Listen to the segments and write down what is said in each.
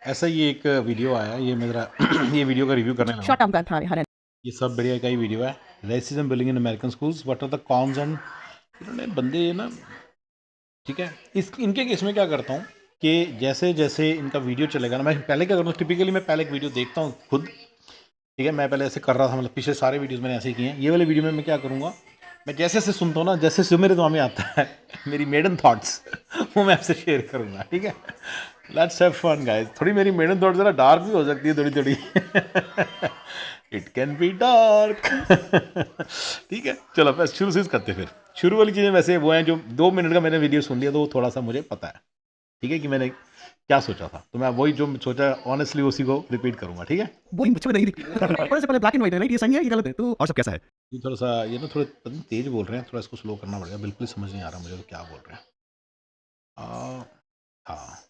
ऐसा ही एक वीडियो आया, ये मेरा ये वीडियो का रिव्यू करने लगा। शॉर्ट टर्म का था हर ये सब बढ़िया का ही वीडियो है। Racism billing in American schools, what are the cons and, इन्होंने बंदे ना, ठीक है, इस इनके केस में क्या करता हूँ कि जैसे जैसे इनका वीडियो चलेगा ना, मैं पहले क्या करता हूँ, टिपिकली मैं पहले एक वीडियो देखता हूँ खुद, ठीक है, मैं पहले ऐसे कर रहा था, मतलब पिछले सारे वीडियोस मैंने ऐसे ही किए हैं। ये वाले वीडियो में मैं क्या करूँगा, मैं जैसे जैसे सुनता हूँ ना, जैसे जो मेरे दिमाग में आता है मेरी मेडन थॉट्स वो मैं आपसे शेयर करूँगा, ठीक है। Let's have fun guys. थोड़ी मेरी मेडन थॉट्स जरा डार्क भी हो सकती है, थोड़ी थोड़ी इट कैन बी डार्क ठीक है, चलो बस शुरू से करते हैं। फिर शुरू वाली चीज़ें वैसे वो हैं जो 2 मिनट का मैंने वीडियो सुन लिया, तो वो थोड़ा सा मुझे पता है, ठीक है, कि मैंने क्या सोचा था, तो मैं वही जो सोचा ऑनेस्टली उसी को रिपीट करूंगा, ठीक है। बोरिंग बच्चे में नहीं दिखती थोड़ा से पहले ब्लैक एंड व्हाइट है राइट, ये सही है ये गलत है, तो और सब कैसा है? ये थोड़ा सा, ये ना थोड़े पता नहीं तेज बोल रहे हैं, थोड़ा इसको स्लो करना पड़ेगा, बिल्कुल ही समझ नहीं आ रहा मुझे तो क्या बोल रहे हैं। हाँ,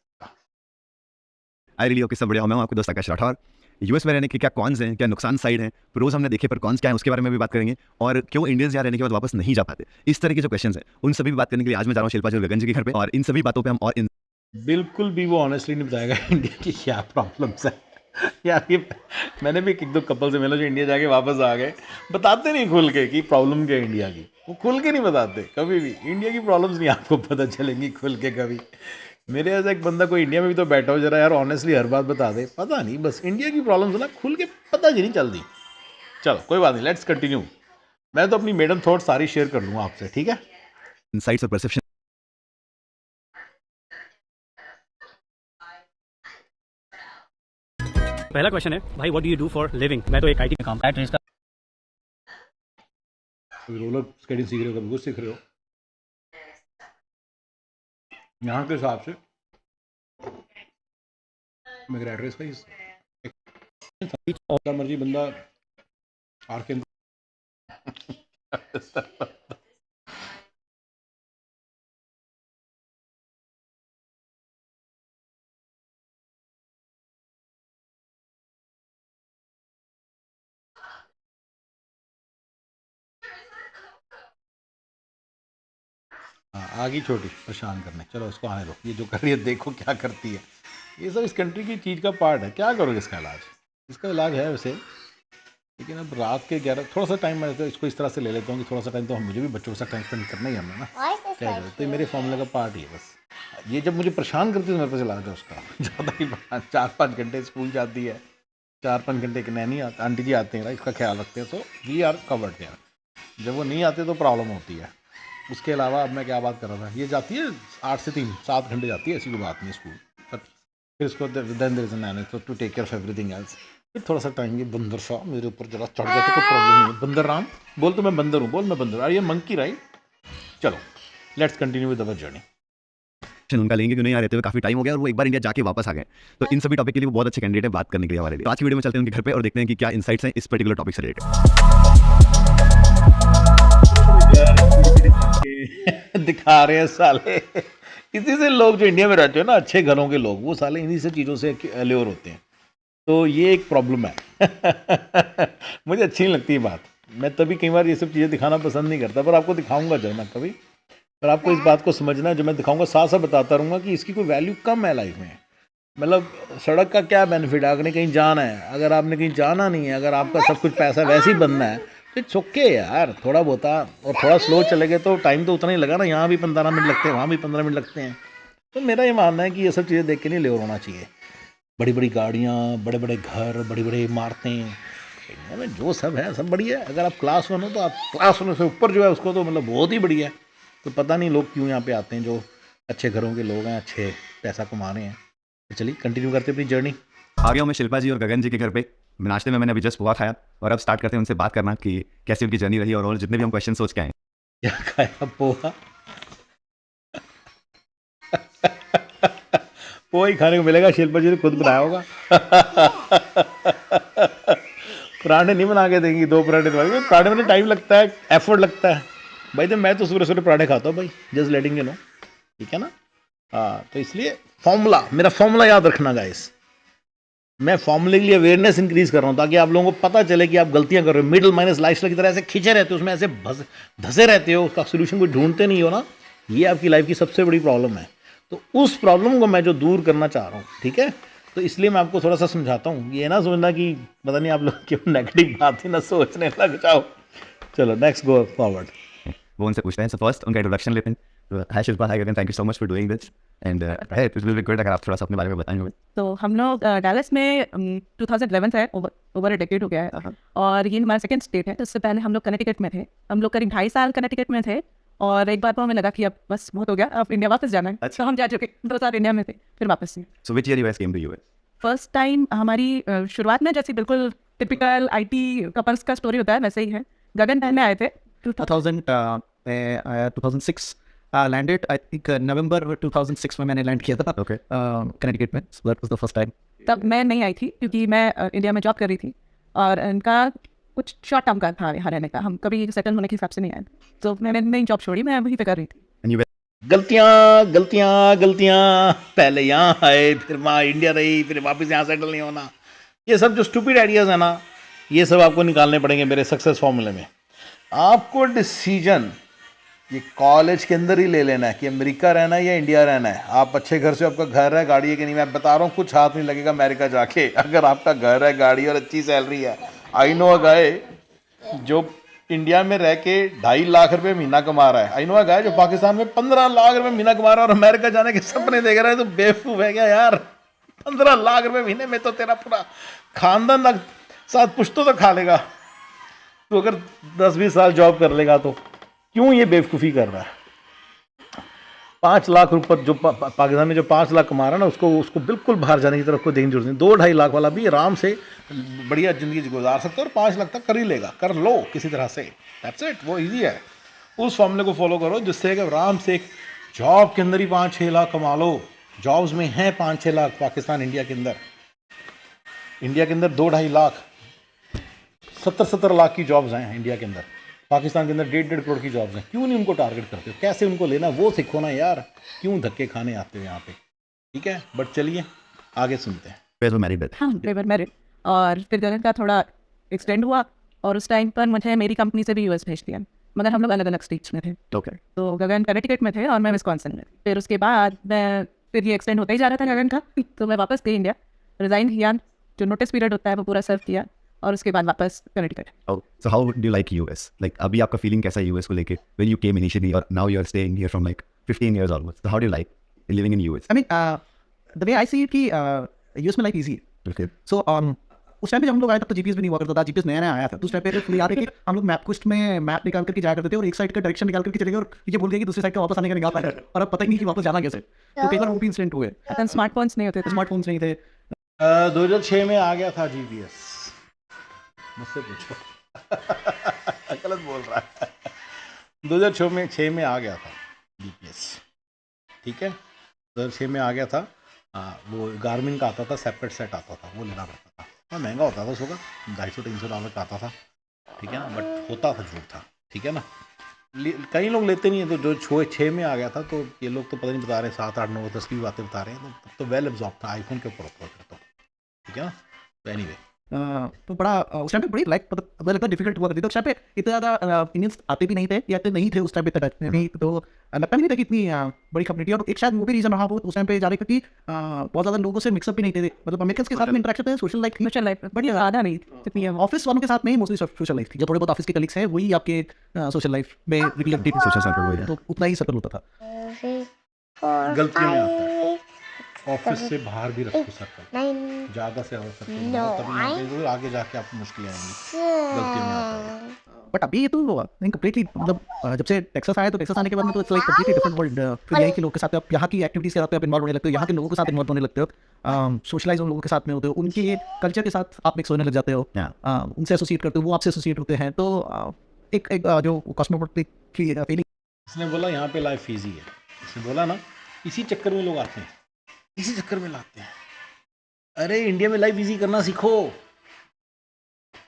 आई रियली ओके, सब बढ़िया हूं। मैं आपको दोस्त आकाश राठौर। यूएस में रहने के क्या कॉन्स हैं, क्या नुकसान साइड हैं, प्रोज हमने देखे पर कॉन्स क्या है उसके बारे में भी बात करेंगे, और क्यों इंडियंस यहाँ रहने के बाद वापस नहीं जा पाते, इस तरह के जो क्वेश्चन हैं उन सभी भी बात करने के लिए आज मैं जा रहा हूँ शिल्पा जी और गगन जी के घर पे, और इन सभी बातों पे हम और इन बिल्कुल भी वो ऑनेस्टली नहीं बताएगा इंडिया की क्या प्रॉब्लम्स है यार। ये मैंने भी एक दो कपल से मिला जो इंडिया जाके वापस आ गए, बताते नहीं खुल के कि प्रॉब्लम क्या है इंडिया की, वो खुल के नहीं बताते कभी भी। इंडिया की प्रॉब्लम्स नहीं आपको पता चलेंगी खुल के कभी। मेरे ऐसा एक बंदा कोई इंडिया में भी तो बैठा हो, जरा यार ऑनेस्टली हर बात बता दे, पता नहीं, बस इंडिया की प्रॉब्लम्स ना खुल के पता ही नहीं चलती। चलो कोई बात नहीं, लेट्स कंटिन्यू। मैं तो अपनी मेडम थॉट सारी शेयर कर लूँगा आपसे, ठीक है। इनसाइट्स और परसेप्शन। पहला क्वेश्चन है भाई, what do you do for living? मैं तो एक आईटी काम एट का कभी रोलर स्केटिंग सीख रहे हो, कभी कुछ सीख रहे हो, यहाँ के हिसाब से मैं ग्रेड रेस का ही मर्जी बंदा आर के आगे छोटी परेशान करने, चलो उसको आने दो, ये जो कर रही है देखो क्या करती है। ये सब इस कंट्री की चीज़ का पार्ट है, क्या करोगे इसका इलाज? इसका इलाज है वैसे, लेकिन अब रात के 11 थोड़ा सा टाइम मैं तो इसको इस तरह से ले लेता हूँ कि थोड़ा सा टाइम तो मुझे भी बच्चों के साथ टाइम स्पेंड करना ही है हमने ना, क्या करें, तो ये मेरे फॉर्मूले का पार्ट ही है बस। ये जब मुझे परेशान करती है तो मेरे पास इलाज है उसका ज़्यादा ही 4-5 घंटे स्कूल जाती है, 4-5 घंटे के नैनी आंटी जी आते हैं, इसका ख्याल रखते हैं, तो वी आर कवर्ड यार। जब वो नहीं आते तो प्रॉब्लम होती है। उसके अलावा अब मैं क्या बात कर रहा था, ये जाती है 8 से 3 7 घंटे जाती है, ऐसी कोई बात नहीं स्कूल, बट फिर उसको देन देयर इज एन तो to take care of everything else. फिर थोड़ा सा टाइम, ये बंदर सा मेरे ऊपर जरा चढ़ गया तो कोई प्रॉब्लम नहीं है। बंदर राम बोल, तो मैं बंदर हूँ, बोल मैं बंदर, अरे ये मंकी राइट। चलो let's continue with our journey. उनका लेंगे क्यों नहीं आ रहते हुए काफी टाइम हो गया, और वो एक बार इंडिया जाके वापस आ गए, तो इन सभी टॉपिक के लिए वो बहुत अच्छे कैंडिडेट है बात करने के लिए हमारे लिए। तो आज की वीडियो में चलते हैं उनके घर पे और देखते हैं कि क्या इनसाइट्स हैं इस पर्टिकुलर टॉपिक से रिलेटेड। दिखा रहे हैं साले, इसी से लोग जो इंडिया में रहते हैं ना, अच्छे घरों के लोग, वो साले इन्हीं से चीज़ों से अल्योर होते हैं। तो ये एक प्रॉब्लम है मुझे अच्छी नहीं लगती ये बात। मैं तभी कई बार ये सब चीज़ें दिखाना पसंद नहीं करता, पर आपको दिखाऊंगा जब मैं कभी। पर आपको इस बात को समझना है, जो मैं दिखाऊंगा साथ साथ बताता रहूँगा कि इसकी कोई वैल्यू कम है लाइफ में। मतलब सड़क का क्या बेनिफिट है, आपने कहीं जाना है, अगर आपने कहीं जाना नहीं है, अगर आपका सब कुछ पैसा वैसे ही बनना है, तो इट्स ओके यार, थोड़ा बहुत और थोड़ा स्लो चलेंगे तो टाइम तो उतना ही लगा ना, यहाँ भी 15 मिनट लगते हैं, वहाँ भी 15 मिनट लगते हैं। तो मेरा ये मानना है कि ये सब चीज़ें देख के नहीं ले होना चाहिए। बड़ी बड़ी गाड़ियाँ, बड़े बड़े घर, बड़ी बड़ी इमारतें, इंडिया में जो सब है सब बढ़िया है। अगर आप क्लास 1 हो तो आप क्लास 1 से ऊपर जो है उसको तो मतलब बहुत ही बढ़िया है। तो पता नहीं लोग क्यों यहाँ पे आते हैं, जो अच्छे घरों के लोग हैं, अच्छे पैसा कमा रहे हैं। तो चलिए कंटिन्यू करते हैं अपनी जर्नी। आ गया हूँ मैं शिल्पा जी और गगन जी के घर पे। नाश्ते में मैंने अभी जस्ट पोहा खाया, और अब स्टार्ट करते हैं उनसे बात करना कि कैसी उनकी जर्नी रही, और जितने भी हम क्वेश्चन सोच के आए। क्या खाया? पोहा पोहा ही खाने को मिलेगा, शिल्पा जी ने खुद बनाया होगा पराठे नहीं बना के देंगी, 2 पराठे तो पराठे में टाइम लगता है, एफर्ट लगता है भाई। तो मैं तो सुबह सुबह पराठे खाता हूँ भाई, जस्ट लेटिंग यू नो, ठीक है ना। हाँ, तो इसलिए फॉर्मूला, मेरा फॉर्मूला याद रखना गाइस। मैं फॉर्मूले के लिए अवेयरनेस इंक्रीज कर रहा हूँ, ताकि आप लोगों को पता चले कि आप गलतियां कर रहे हो। मिडिल माइनस लाइफस्टाइल की तरह ऐसे खींचे रहते हो, उसमें ऐसे धसे रहते हो, उसका सोल्यूशन कोई ढूंढते नहीं हो ना, ये आपकी लाइफ की सबसे बड़ी प्रॉब्लम है। तो उस प्रॉब्लम को मैं जो दूर करना चाह रहा हूँ, ठीक है। तो इसलिए मैं आपको थोड़ा सा समझाता हूँ, ये ना समझना कि पता नहीं आप लोग क्यों नेगेटिव बात ही ना सोचने लग जाओ। चलो नेक्स्ट गो फॉरवर्ड। वो उनसे पूछते हैं। सो फर्स्ट उनका इंट्रोडक्शन लेते हैं। Hi Shilpa, hi Gagan, thank you so much for doing this and it will be good अगर आप थोड़ा सा अपने बारे में बताएंगे। तो हम लोग डैलस में 2011 है, ओवर अ डेकेड हो गया है और ये हमारा सेकंड स्टेट है। तो इससे पहले हम लोग कनेटिकट में थे। हम लोग करीब 2.5 साल कनेटिकट में थे और एक बार को हमें लगा कि अब बस बहुत हो गया, अब इंडिया वापस जाना है। तो हम जा चुके 2 साल इंडिया में थे, फिर वापस से। So which year you guys came to US? First time हमारी शुरुआत में जैसे बिल्कुल टिपिकल IT कपल्स का स्टोरी होता है वैसे ही है। गगन पहले आए थे 2000 में आया, 2006 लैंडेड, आई थिंक नवंबर 2006 में मैंने लैंड किया था Okay. कनेटिकट में। So that was the first time. तब मैं नहीं आई थी क्योंकि मैं इंडिया में जॉब कर रही थी और इनका कुछ शॉर्ट टर्म का था यहाँ रहने का। हम कभी सेटल होने के हिसाब से नहीं आए, तो मैंने नई जॉब छोड़ी, मैं वहीं पे कर रही थी। And you गलतियाँ गलतियाँ गलतियाँ, पहले यहाँ आए फिर वहाँ इंडिया रही फिर वापस यहाँ सेटल नहीं होना, ये सब जो स्टूपिड आइडियाज़ है ना, ये सब आपको निकालने पड़ेंगे मेरे सक्सेस फॉर्मूले में। आपको डिसीजन ये कॉलेज के अंदर ही ले लेना है कि अमेरिका रहना है या इंडिया रहना है। आप अच्छे घर से, आपका घर है, गाड़ी है कि नहीं, मैं बता रहा हूँ कुछ हाथ नहीं लगेगा अमेरिका जाके। अगर आपका घर है, गाड़ी और अच्छी सैलरी है। आई नो अ गाय जो इंडिया में रह के 2.5 लाख रुपए महीना कमा रहा है। आई नो अ गाय जो पाकिस्तान में 15 लाख रुपए महीना कमा रहा है और अमेरिका जाने के सपने देख रहा है। तो बेवकूफ़ है क्या यार? 15 लाख रुपए महीने में तो तेरा पूरा खानदान साथ पुश्तों तो खा लेगा। तो अगर 10-20 साल जॉब कर लेगा तो क्यों ये बेवकूफ़ी कर रहा है? 5 लाख रुपए जो पाकिस्तान में जो 5 लाख कमा रहा है ना, उसको बिल्कुल बाहर जाने की तरफ कोई देखने की जरूरत नहीं। 2-2.5 लाख वाला भी आराम से बढ़िया ज़िंदगी गुजार सकता है और 5 लाख तक कर ही लेगा, कर लो किसी तरह से। दैट्स इट, वो इजी है। उस फॉर्मूले को फॉलो करो जिससे कि आराम से एक जॉब के अंदर ही 5-6 लाख कमा लो। जॉब्स में हैं 5-6 लाख पाकिस्तान इंडिया के अंदर। इंडिया के अंदर 2-2.5 लाख 70-70 लाख की जॉब्स हैं इंडिया के अंदर। पाकिस्तान के अंदर 1.5 करोड़ की जॉब्स हैं। क्यों नहीं उनको टारगेट करते हो? कैसे उनको लेना वो सीखो ना यार, क्यों धक्के खाने आते हो यहाँ पे? ठीक है, बट चलिए आगे सुनते हैं। guys were married then? हाँ, we were married। और फिर गगन का थोड़ा एक्सटेंड हुआ और उस टाइम पर मुझे मेरी कंपनी से भी यूएस भेज दिया, मगर हम लोग अलग अलग स्टेट्स में थे। Okay. तो गगन कनेटिकट में थे और मैं विस्कॉन्सिन में। फिर उसके बाद फिर ये एक्सटेंड होता ही जा रहा था गगन का, तो मैं वापस गई इंडिया, रिज़ाइन किया, जो नोटिस पीरियड होता है वो पूरा सर्व किया और उसके बाद वापस Connecticut. Oh, so how do you like US? Like अभी आपका feeling कैसा है US को लेके? When you came initially or now you are staying here from like 15 years almost. So how do you like living in US? I mean the way I see कि US में life easy है। Okay. So उस time पे जब हम लोग आए तब तो जीपीएस भी नहीं हुआ करता था। जीपीएस नया नया आया था, तो उस टाइम पे मुझे याद है कि हम लोग मैप क्विस्ट में मैप निकाल करके जाया करते थे और एक साइड का डायरेक्शन निकाल करके चले गए और ये भूल गए कि दूसरी साइड का वापस आने का निकाल पाए और अब पता ही नहीं कि वापस जाना कैसे। तो कई बार वो भी इंसिडेंट हुए। स्मार्टफोन्स नहीं होते थे। स्मार्टफोन्स नहीं थे। 2006 में आ गया था जीपीएस, मुझसे पूछो। गलत बोल रहा है। 2006 में आ गया था जीपीएस, ठीक है। 2006 में आ गया था। वो गार्मिन का आता था, सेपरेट सेट आता था, वो लेना पड़ता था। हाँ, महंगा होता था उसका, $250-300 का आता था, ठीक है ना, बट होता था, जरूर था, ठीक है ना। कई लोग लेते नहीं है। तो जो 6 में आ गया था, तो ये लोग तो पता नहीं बता रहे, 7, 8, 9, 10 की बातें बता रहे हैं। तो वेल एब्जॉर्ब था, आईफोन के ऊपर होता था फिर तो, ठीक है ना। तो एनीवे तो बड़ा उस टाइम पे बड़ी लाइक मतलब लगता डिफिकल्ट हुआ करती थी। उस टाइम पे इतना ज़्यादा इंडियंस आते भी नहीं थे या तो नहीं थे उस टाइम पे नहीं, तो लगता भी नहीं था कि इतनी बड़ी कम्युनिटी। और एक शायद वो भी रीज़न रहा वो उस टाइम पे जाने का कि बहुत ज़्यादा लोगों से मिक्सअप भी नहीं थे। मतलब अमेरिकन के साथ में इंटरेक्शन थे, सोशल लाइफ थी, सोशल लाइफ बड़ी ज़्यादा नहीं जितनी है। ऑफिस वालों के साथ में ही मोस्टली सोशल लाइफ थी। जब थोड़े बहुत ऑफिस के कलीग्स हैं वही आपके सोशल लाइफ में रिलेटेड Social circle वही है। तो उतना ही सर्कल होता था। गलतियों में आता है। ऑफिस से बाहर भी रखो सर्कल, ज़्यादा से ज़्यादा सर्कल बनाओ, तभी यहाँ पे आगे जाके आपको मुश्किलें आएंगी। गलतियों में आता है। बट अभी ये तो कंप्लीटली मतलब जब से टेक्सास आया तो टेक्सास आने के बाद में तो it's like completely different world. फिर यहाँ के लोगों के साथ आप यहाँ की एक्टिविटीज़ के साथ आप इन्वॉल्व होने लगते हो, यहाँ के लोगों के साथ इन्वॉल्व होने लगते हो, सोशलाइज उन लोगों के साथ में होते हो, उनके कल्चर के साथ आप मिक्स होने लग जाते हो, उनसे एसोसिएट करते हो, वो आपसे एसोसिएट होते हैं। तो एक जो कॉस्मोपॉलिटिक की फीलिंग। इसने बोला यहाँ पे लाइफ ईजी है, इसने बोला ना, इसी चक्कर में लोग आते हैं, इसी चक्कर में लाते हैं। अरे इंडिया में लाइफ इजी करना सीखो,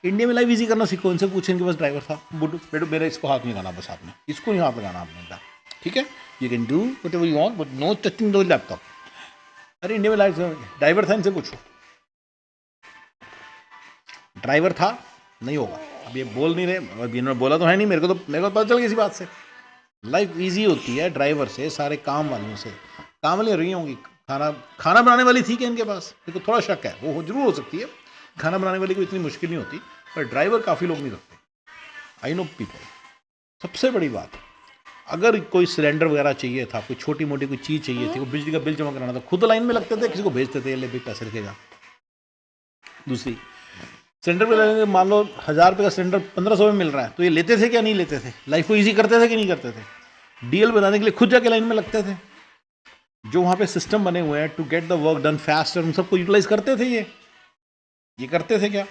इंडिया में लाइफ इजी करना सीखो। इनसे पूछे, इनके पास ड्राइवर था, बेटो मेरा इसको हाथ नहीं लगाना, बस आपने इसको नहीं हाथ लगाना आपने, ठीक है, you can do whatever you want but no touching the laptop. अरे इंडिया में लाइफ ड्राइवर था, इनसे पूछो, ड्राइवर था, नहीं होगा। अब ये बोल नहीं रहे, अब इन्होंने बोला तो है नहीं, मेरे को पता चल गया इसी बात से। लाइफ इजी होती है ड्राइवर से, सारे काम वालों से। काम वाली रही होंगी, खाना खाना बनाने वाली थी क्या इनके पास? मेरे को थोड़ा शक है, वो जरूर हो सकती है, खाना बनाने वाली कोई इतनी मुश्किल नहीं होती, पर ड्राइवर काफ़ी लोग नहीं रखते। I know people. सबसे बड़ी बात, अगर कोई सिलेंडर वगैरह चाहिए था, कोई छोटी मोटी कोई चीज़ चाहिए थी, कोई बिजली का बिल जमा कराना था, खुद लाइन में लगते थे, किसी को भेजते थे, ले भाई पैसे रखेगा। दूसरी, सिलेंडर पे लगेंगे, मान लो 1000 रुपये का सिलेंडर 1500 में मिल रहा है, तो ये लेते थे क्या नहीं लेते थे? लाइफ को ईजी करते थे कि नहीं करते थे? डीएल बनाने के लिए खुद जाके लाइन में लगते थे। जो वहाँ पे सिस्टम बने हुए हैं to get the work done faster, उन सबको यूटिलाइज करते थे ये करते थे क्या?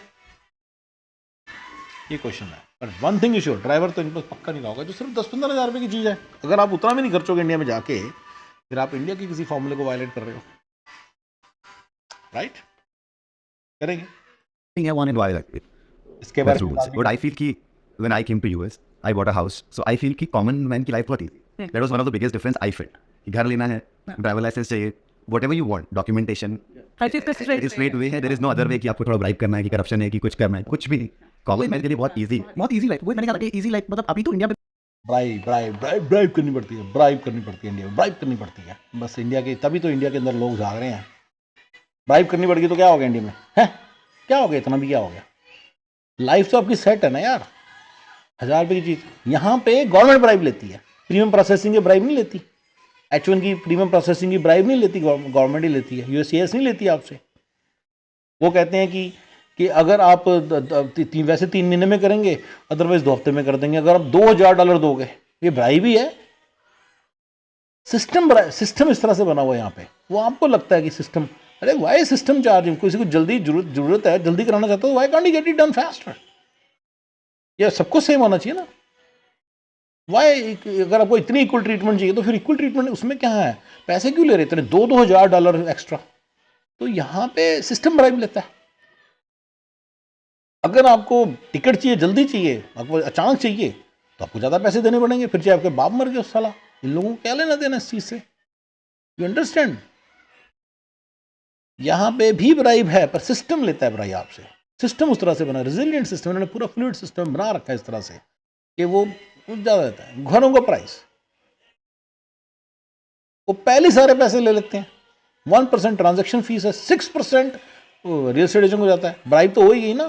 ये क्वेश्चन है। But one thing is sure, driver तो इन पर पक्का नहीं रहा होगा, जो सिर्फ 10-15 हज़ार रुपये की चीज़ है। अगर आप उतना भी नहीं खर्चोगे इंडिया में जाके, फिर आप इंडिया के किसी फॉर्मूले को वायलेट कर रहे हो, राइट? करेंगे I want it. Why like it? इसके That's बारे में rules. बात भी But I feel कि when I came to US, I bought a house. So I feel कि common man की life बहुत easy. That was one of the biggest difference I felt. कि घर लेना है, driver license चाहिए, whatever you want, documentation. हर चीज़ का It is straight way है. There is no other way कि आपको थोड़ा bribe करना है, कि corruption है, कि कुछ करना है, कुछ भी नहीं. Common man के लिए बहुत easy. बहुत easy लाइफ, वही मैंने कहा easy लाइफ, मतलब अभी तो इंडिया में ब्राइब करनी पड़ती है, ब्राइब करनी पड़ती है, इंडिया में ब्राइब करनी पड़ती है। बस इंडिया के, तभी तो इंडिया के अंदर लोग भाग रहे हैं। ब्राइब करनी पड़ेगी तो क्या हो गया इंडिया में? है क्या हो गया? इतना भी क्या हो गया? लाइफ तो आपकी सेट है ना यार। 1000 रुपये की चीज़ यहाँ पे गवर्नमेंट ब्राइब लेती है, प्रीमियम प्रोसेसिंग की ब्राइब नहीं लेती, H1 की प्रीमियम प्रोसेसिंग की ब्राइब नहीं लेती, गवर्नमेंट ही लेती है। यूएससीएस नहीं लेती आपसे। वो कहते हैं कि अगर आप वैसे 3 महीने में करेंगे, अदरवाइज 2 हफ्ते में कर देंगे, अगर आप $2000 दोगे, ये ब्राइब ही है। सिस्टम इस तरह से बना हुआ है यहाँ पे। वो आपको लगता है कि सिस्टम, अरे वाई सिस्टम चार्जिंग, किसी को जल्दी जरूरत है, जल्दी कराना चाहता हो, why can't you get it done faster? ये सबको सेम होना चाहिए ना। वाई, अगर आपको इतनी इक्वल ट्रीटमेंट चाहिए तो फिर इक्वल ट्रीटमेंट उसमें क्या है? पैसे क्यों ले रहे इतने $2,000 एक्स्ट्रा? तो यहाँ पे सिस्टम ब्राइब लेता है। अगर आपको टिकट चाहिए, जल्दी चाहिए, आपको अचानक चाहिए, तो आपको ज़्यादा पैसे देने पड़ेंगे, फिर चाहे आपके बाप मर गए उस साला। इन लोगों को क्या लेना देना इस चीज़ से? You understand? यहाँ पे भी ब्राइब है, पर सिस्टम लेता है ब्राइब आपसे। सिस्टम उस तरह से बना, रेजिलियंट सिस्टम, उन्होंने पूरा फ्लूइड सिस्टम बना रखा है इस तरह से कि वो ज़्यादा देता है। घरों का प्राइस वो पहले सारे पैसे ले लेते हैं। 1% ट्रांजेक्शन फीस है, 6% रियल एस्टेट एजेंट को जाता है। ब्राइब तो हो ही गई ना।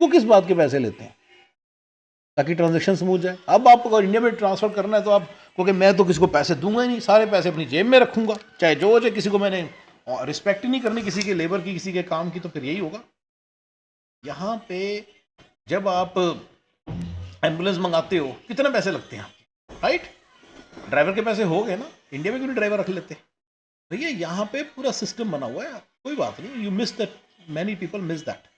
वो किस बात के पैसे लेते हैं? ताकि ट्रांजेक्शन स्मूथ जाए। अब आपको अगर इंडिया में ट्रांसफर करना है तो आप, क्योंकि मैं तो किसी को पैसे दूंगा ही नहीं, सारे पैसे अपनी जेब में रखूंगा, चाहे जो हो जाए, किसी को मैंने रिस्पेक्ट ही नहीं करनी, किसी के लेबर की, किसी के काम की, तो फिर यही होगा। यहाँ पे जब आप एम्बुलेंस मंगाते हो, कितने पैसे लगते हैं आपके, राइट? ड्राइवर के पैसे हो गए ना। इंडिया में क्यों नहीं ड्राइवर रख लेते भैया? यहाँ पे पूरा सिस्टम बना हुआ है। कोई बात नहीं, you miss that, many people miss that.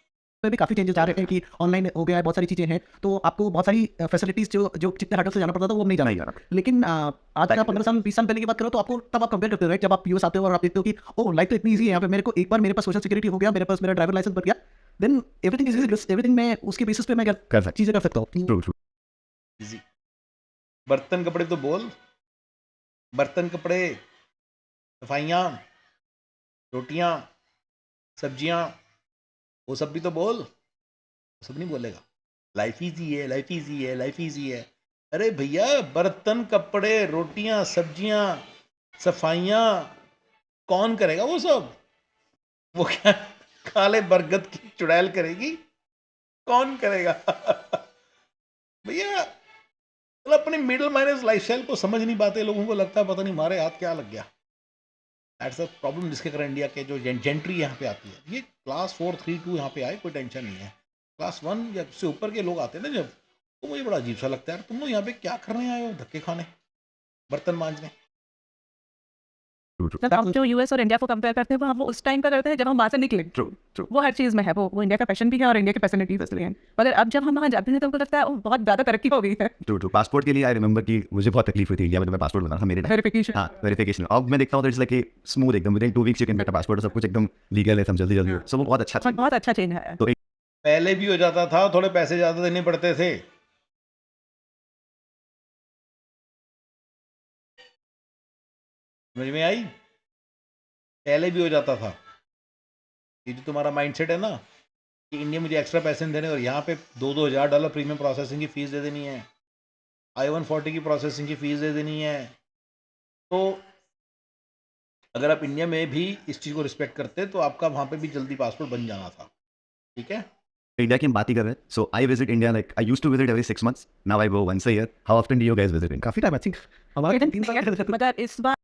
में भी काफ़ी चेंजेस आ रहे हैं कि ऑनलाइन हो गया है, बहुत सारी चीज़ें हैं, तो आपको बहुत सारी फैसिलिटीज़ जो जितने हटल से जाना पड़ता था वो अब नहीं जाना ही जाना। लेकिन आज का 15 साल 20 साल पहले की बात करो तो आपको तब आप कंपेयर करते हो, राइट? जब आप यूएस आते हो और आप देखते हो कि ओह लाइफ तो इतनी ईजी है यहाँ पे, मेरे को एक बार मेरे पास सोशल सिक्योरिटी हो गया, मेरे पास मेरा ड्राइवर लाइसेंस बन गया, then everything is easy, everything मैं उसके बेसिस पे मैं कर सकते चीज़ें कर सकता हूँ। True, true. इजी। बर्तन कपड़े तो बोल, बर्तन कपड़े, सफाइयाँ, रोटियाँ, सब्जियाँ, वो सब भी तो बोल। सब नहीं बोलेगा लाइफ इजी है, लाइफ इजी है, लाइफ इजी है। अरे भैया, बर्तन कपड़े, रोटियां, सब्जियां, सफाइयां कौन करेगा वो सब? वो क्या काले बरगद की चुड़ैल करेगी? कौन करेगा? भैया, मतलब अपनी मिडिल माइनस लाइफस्टाइल को समझ नहीं पाते। लोगों को लगता है पता नहीं हमारे हाथ क्या लग गया। दैट्स द प्रॉब्लम जिसके कारण इंडिया के जो जेंट्री यहाँ पे आती है, ये क्लास 4, 3, 2 यहाँ पे आए, कोई टेंशन नहीं है। क्लास 1 या से ऊपर के लोग आते हैं ना जब, तो मुझे बड़ा अजीब सा लगता है, तुम लोग यहाँ पे क्या करने आए हो? धक्के खाने, बर्तन मांजने? True, true. जब हम जो यूएस और इंडिया को कंपेयर करते हैं, वो हम उस टाइम का करते हैं जब हम वहाँ से निकले। True, true. वो हर चीज़ में है, वो इंडिया का पैशन भी है और इंडिया की फैसिलिटीज भी हैं। मगर अब जब हम वहाँ जाते हैं तो हमको लगता है ओह, बहुत ज़्यादा तरक्की हो गई है। True, true. पासपोर्ट के लिए आई रिमेंबर कि मुझे बहुत तकलीफ हुई थी इंडिया में, जब मैं पासपोर्ट बना था मेरे। वेरिफिकेशन। हाँ, वेरिफिकेशन। अब मैं देखता हूँ तो इट्स लाइक स्मूथ एकदम, within 2 weeks you can get a passport, सब कुछ एकदम लीगल है, सब जल्दी जल्दी। सो वो बहुत अच्छा था। बहुत अच्छा चेंज है। तो पहले भी हो जाता था, थोड़े पैसे ज़्यादा देने पड़ते थे। समझ में आई? पहले भी हो जाता था। ये जो तुम्हारा माइंडसेट है ना कि इंडिया मुझे एक्स्ट्रा पैसे नहीं देने और यहाँ पे $2,000 प्रीमियम प्रोसेसिंग की फीस दे देनी है, I-140 की प्रोसेसिंग की फीस दे देनी है, तो अगर आप इंडिया में भी इस चीज़ को रिस्पेक्ट करते तो आपका वहाँ पे भी जल्दी पासपोर्ट बन जाना था, ठीक है? इंडिया की हम बात ही कर रहे हैं. So I visit India like I used to visit every 6 months. Now I go once a year. How often do you guys visit India? काफी टाइम आई थिंक हमारे 3 साल मगर इस बार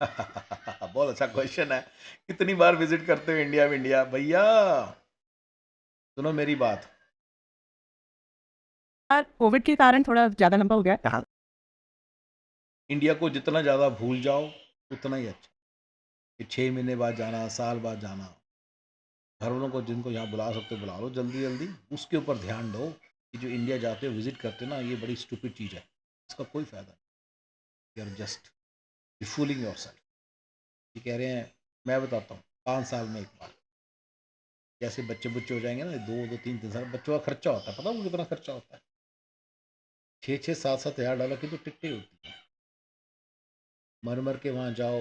बहुत अच्छा क्वेश्चन है, कितनी बार विजिट करते हो इंडिया में? इंडिया भैया सुनो मेरी बात, कोविड के कारण थोड़ा ज़्यादा लंबा हो गया है। इंडिया को जितना ज़्यादा भूल जाओ उतना ही अच्छा. कि 6 महीने बाद जाना, साल बाद जाना, घर वालों को जिनको यहाँ बुला सकते हो बुला लो जल्दी जल्दी. उसके ऊपर ध्यान दो कि जो इंडिया जाते हो विजिट करते हो ना, ये बड़ी स्टूपिड चीज़ है, इसका कोई फायदा नहीं. You are just fooling yourself. ये कह रहे हैं, मैं बताता हूँ, 5 साल में एक बार. जैसे बच्चे बुच्चे हो जाएंगे ना, 2 2 3 3 साल, बच्चों का खर्चा होता है, पता है वो कितना खर्चा होता है? 6 6 7 7 हज़ार डॉलर की तो टिकटें होती हैं. मर मर के वहाँ जाओ,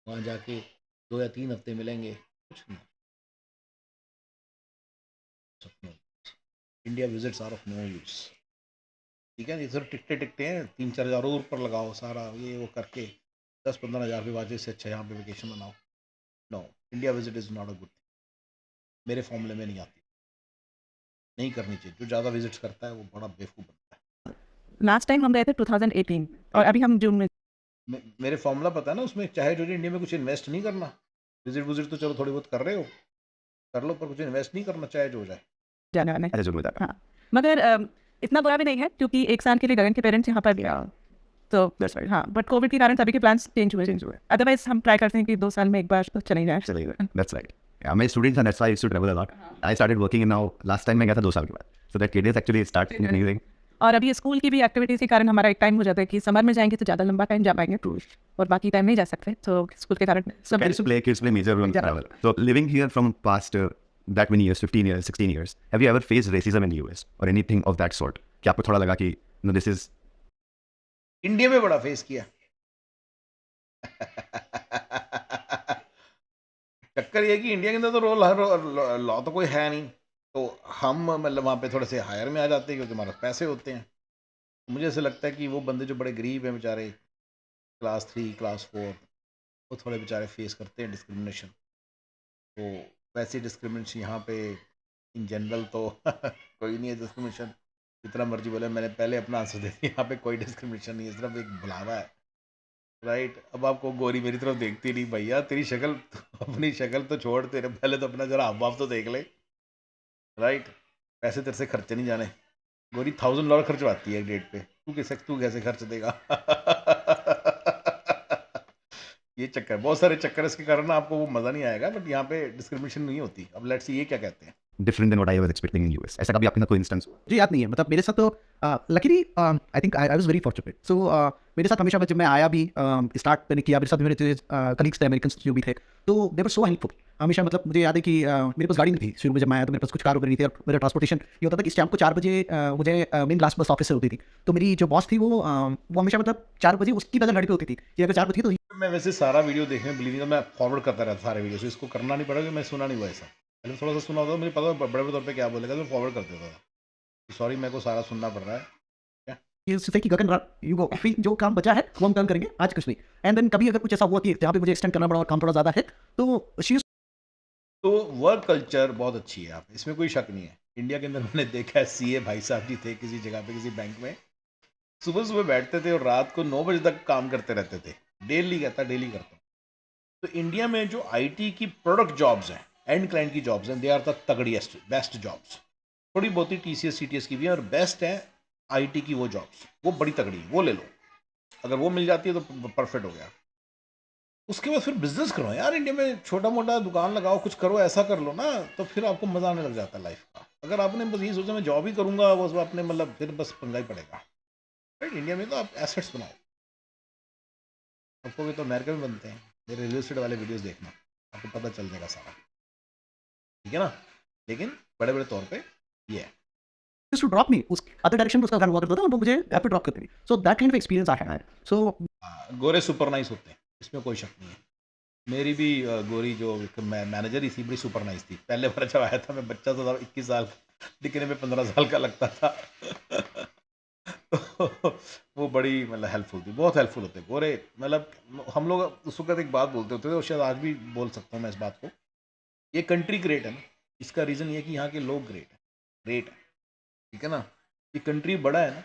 वहाँ जाके 2 या 3 हफ्ते मिलेंगे, कुछ नहीं. India visits are of no use. ठीक है, ये सर टिकटें टिकटें हैं, 3 4 हज़ार और ऊपर लगाओ, सारा ये वो करके 10 15 हज़ार रुपये बाजे से अच्छा यहाँ पे वेकेशन बनाओ. No, India visit is not a good. मेरे फॉर्मूले में नहीं आती, नहीं करनी चाहिए. जो ज़्यादा विजिट्स करता है वो बड़ा बेवकूफ़ बनता है. लास्ट टाइम हम गए थे 2018 और अभी हम जून में मेरे फॉर्मूला पता है ना, उसमें चाहे जो इंडिया में कुछ इन्वेस्ट नहीं करना. विजिट विजिट तो चलो थोड़ी बहुत कर रहे हो, कर लो, पर कुछ इन्वेस्ट नहीं करना, चाहे जो हो जाए. जाने वाले हैं। अच्छा जरूर बता. हाँ मगर इतना बुरा भी नहीं है क्योंकि 1 साल के लिए गगन के पेरेंट्स यहाँ पर गया तो That's right. हाँ बट कोविड के कारण सभी के प्लान्स चेंज हुए. अदरवाइज हम ट्राई करते हैं कि 2 साल में एक बार तो चले ही जाए. चलिए, that's right. Yeah, my students and that's why I used to travel a lot. I started working in now. Last time मैं गया था 2 साल के बाद. So that cadence actually starts increasing. और अभी स्कूल की भी एक्टिविटीज़ के कारण हमारा एक टाइम हो जाता है कि समर में जाएंगे तो ज़्यादा लंबा टाइम जा पाएंगे और बाकी टाइम नहीं जा सकते तो स्कूल के कारण सब Kids play major role in travel. So living here from past that many years, 15 years, 16 years, have you ever faced racism in the US or anything of that sort? क्या आपको थोड़ा लगा कि no this is इंडिया में बड़ा face किया. चक्कर ये कि इंडिया के अंदर तो लॉ तो कोई है नहीं, तो हम मतलब वहाँ पे थोड़े से हायर में आ जाते हैं क्योंकि हमारे पास पैसे होते हैं. मुझे ऐसा लगता है कि वो बंदे जो बड़े गरीब हैं बेचारे, क्लास 3 क्लास 4, वो थोड़े बेचारे फेस करते हैं डिस्क्रिमिनेशन. तो वैसे डिस्क्रिमिनेशन यहाँ पे इन जनरल तो कोई नहीं है डिस्क्रिमिनेशन. जितना मर्जी बोले, मैंने पहले अपना आंसर दे दिया, यहाँ पे कोई डिस्क्रिमिनेशन नहीं है, सिर्फ एक बुलावा है. राइट. अब आपको गोरी मेरी तरफ देखती नहीं भैया, तेरी शक्ल अपनी शक्ल तो छोड़, तेरे पहले तो अपना जरा हाव तो देख ले. राइट. पैसे तेरे से खर्चे नहीं जाने. गोरी $1000 खर्चवाती है एक डेट पे, तू कैसे खर्च देगा? ये चक्कर, बहुत सारे चक्कर इसके कारण ना, आपको वो मज़ा नहीं आएगा, बट यहाँ पे डिस्क्रिमिनेशन नहीं होती. अब लेट्स सी ये क्या कहते हैं. different than what I was expecting in US? ऐसा कभी आपके साथ कोई इंस्टेंस हुआ? मुझे याद नहीं है मतलब मेरे साथ तो luckily I think I was very fortunate. So मेरे साथ हमेशा जब मैं आया भी स्टार्ट मैंने किया, मेरे साथ मेरे कलीग्स थे अमेरिकन जो भी थे, तो दे वर सो हेल्पफुल हमेशा. मतलब मुझे याद है कि मेरे पास गाड़ी नहीं थी शुरू में, जब मैं आया तो मेरे पास कुछ कार वगैरह नहीं थी और मेरा ट्रांसपोर्टेशन ये होता था कि शाम को 4 बजे मुझे मेन लास्ट बस ऑफिस से होती थी. तो मेरी जो बॉस थी वो हमेशा मतलब 4 बजे उसकी नज़र गाड़ी पे होती थी कि अगर 4 बजे तो मैं वैसे सारा वीडियो देखने बिलीव नहीं, मैं फॉरवर्ड करता रहता सारे वीडियो से. इसको करना नहीं पड़ा कि मैं सुना नहीं हुआ ऐसा. पहले थोड़ा सा सुना होता, मुझे पता बड़े बड़े तौर पे क्या बोलेगा, तो मैं फॉरवर्ड कर देता था. सॉरी, मेरे को सारा सुनना पड़ रहा है. ये उससे कि गगन यू गो अभी जो काम बचा है वो हम कल करेंगे, आज कुछ नहीं. एंड देन कभी अगर कुछ ऐसा हुआ कि जहाँ पे मुझे एक्सटेंड करना पड़ा और काम थोड़ा ज़्यादा है तो शी तो वर्क कल्चर बहुत अच्छी है, आप इसमें कोई शक नहीं है. इंडिया के अंदर मैंने देखा है, सीए भाई साहब जी थे किसी जगह पे, किसी बैंक में, सुबह सुबह बैठते थे और रात को 9 बजे तक काम करते रहते थे. डेली करता हूँ. तो इंडिया में जो आईटी की प्रोडक्ट जॉब्स हैं, एंड क्लाइंट की जॉब्स हैं, दे आर द तगड़ीस्ट बेस्ट जॉब्स. थोड़ी बहुत ही टीसीएस सीटीएस की भी है, और बेस्ट है आईटी की वो जॉब्स, वो बड़ी तगड़ी है, वो ले लो. अगर वो मिल जाती है तो परफेक्ट हो गया. उसके बाद फिर बिजनेस करो यार. इंडिया में छोटा मोटा दुकान लगाओ, कुछ करो, ऐसा कर लो ना, तो फिर आपको मज़ा आने लग जाता है लाइफ का. अगर आपने बस ये सोचा मैं जॉब ही करूँगा, बस अपने मतलब, फिर बस पंगा ही पड़ेगा. राइट. इंडिया में तो आप एसेट्स बनाओ. आपको भी तो अमेरिका में बनते हैं. मेरे रियल एस्टेट वाले वीडियोस देखना, आपको पता चल जाएगा सारा. ठीक है ना. लेकिन बड़े बड़े तौर पे ये है. टू ड्रॉप मी उस अदर डायरेक्शन में उसका गाना हुआ करता था और वो मुझे यहाँ पे ड्रॉप करते थे. So that kind of experience I had. So गोरे सुपर नाइस होते हैं, इसमें कोई शक नहीं है. मेरी भी गोरी जो मैनेजर ही थी, बड़ी सुपर नाइस थी. पहले बार जब आया था, मैं बच्चा था, 21 साल, दिखने में 15 साल का लगता था. तो वो बड़ी मतलब हेल्पफुल थी, बहुत हेल्पफुल होते गोरे। मतलब हम लोग उस वक्त एक बात बोलते होते थे और शायद आज भी बोल सकता हूँ मैं इस बात को, ये कंट्री ग्रेट है ना, इसका रीज़न ये है कि यहाँ के लोग ग्रेट है, ठीक है ना। ये कंट्री बड़ा है ना,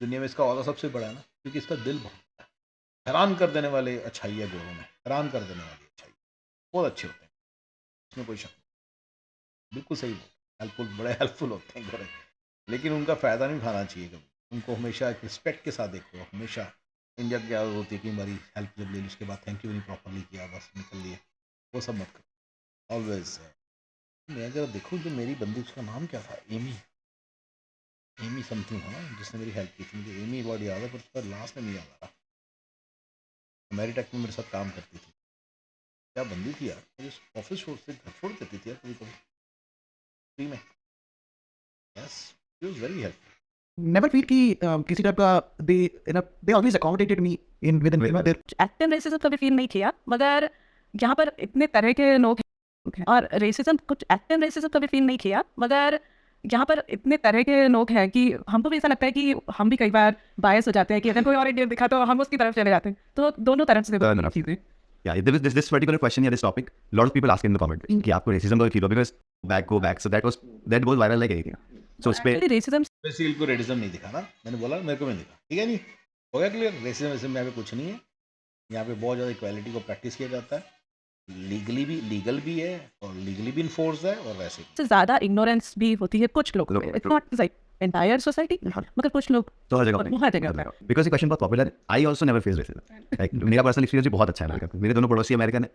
दुनिया में इसका औदा सबसे बड़ा है ना, क्योंकि इसका दिल बहुत बड़ा है। हैरान कर देने वाले अच्छाई है गोरों में, हैरान कर देने वाली अच्छाई, बहुत अच्छे होते हैं, इसमें कोई शक नहीं। बिल्कुल सही बोल, हेल्पफुल, बड़े हेल्पफुल होते हैं गोरे, लेकिन उनका फ़ायदा नहीं उठाना चाहिए कभी। उनको हमेशा एक रिस्पेक्ट के साथ देखो। हमेशा इंडिया की आदत होती है कि हमारी हेल्प जब ले ली उसके बाद थैंक यू नहीं प्रॉपरली किया, बस निकल लिए, वो सब मत करो ऑलवेज। मैं अगर देखूँ जो मेरी बंदी, उसका नाम क्या था, एमी, एमी समथिंग था ना जिसने मेरी हेल्प की थी, मुझे एमी वर्ड याद है पर उसका लास्ट में नहीं याद आ रहा। मेरी टेक में मेरे साथ काम करती थी, क्या बंदी थी यार, मुझे ऑफिस छोड़ से घर छोड़ देती थी यार कभी कभी फ्री में। Yes, she was very helpful. Never feel कि किसी टाइप का they always accommodated me in with in their active racism कभी फील नहीं किया, मगर यहाँ पर इतने तरह के लोग हैं और रेसिज्म, कुछ एक्टिव रेसिज्म कभी फील नहीं किया, मगर यहाँ पर इतने तरह के लोग हैं कि हमको भी ऐसा लगता है कि हम भी कई बार बायस हो जाते हैं कि अगर कोई और इंडियन दिखा तो हम उसकी तरफ चले जाते हैं, तो दोनों तरफ से Fair enough. चीज़ें। Yeah, there was this particular question here, this topic. A lot of people ask in the comment कि आपको racism का feel हो because go back. So that goes viral like anything. So उस पे actually racism वैसे इनको रेडिज्म नहीं दिखा ना, मैंने बोला मेरे को नहीं दिखा, ठीक है, नहीं हो गया क्लियर। रेसिज्म वेसिज्म यहाँ पे कुछ नहीं है, यहाँ पे बहुत ज़्यादा इक्वालिटी को प्रैक्टिस किया जाता है, लीगल भी है और लीगली भी इन्फोर्स है, और वैसे भी। से ज़्यादा इग्नोरेंस भी होती है कुछ लोगों में, it's not like entire society, मगर कुछ लोग तो हर जगह हर जगह पे। बिकॉज ये क्वेश्चन बहुत पॉपुलर है। I also never face racism, like मेरा पर्सनल एक्सपीरियंस भी बहुत अच्छा है अमेरिका में। मेरे दोनों पड़ोसी अमेरिकन है,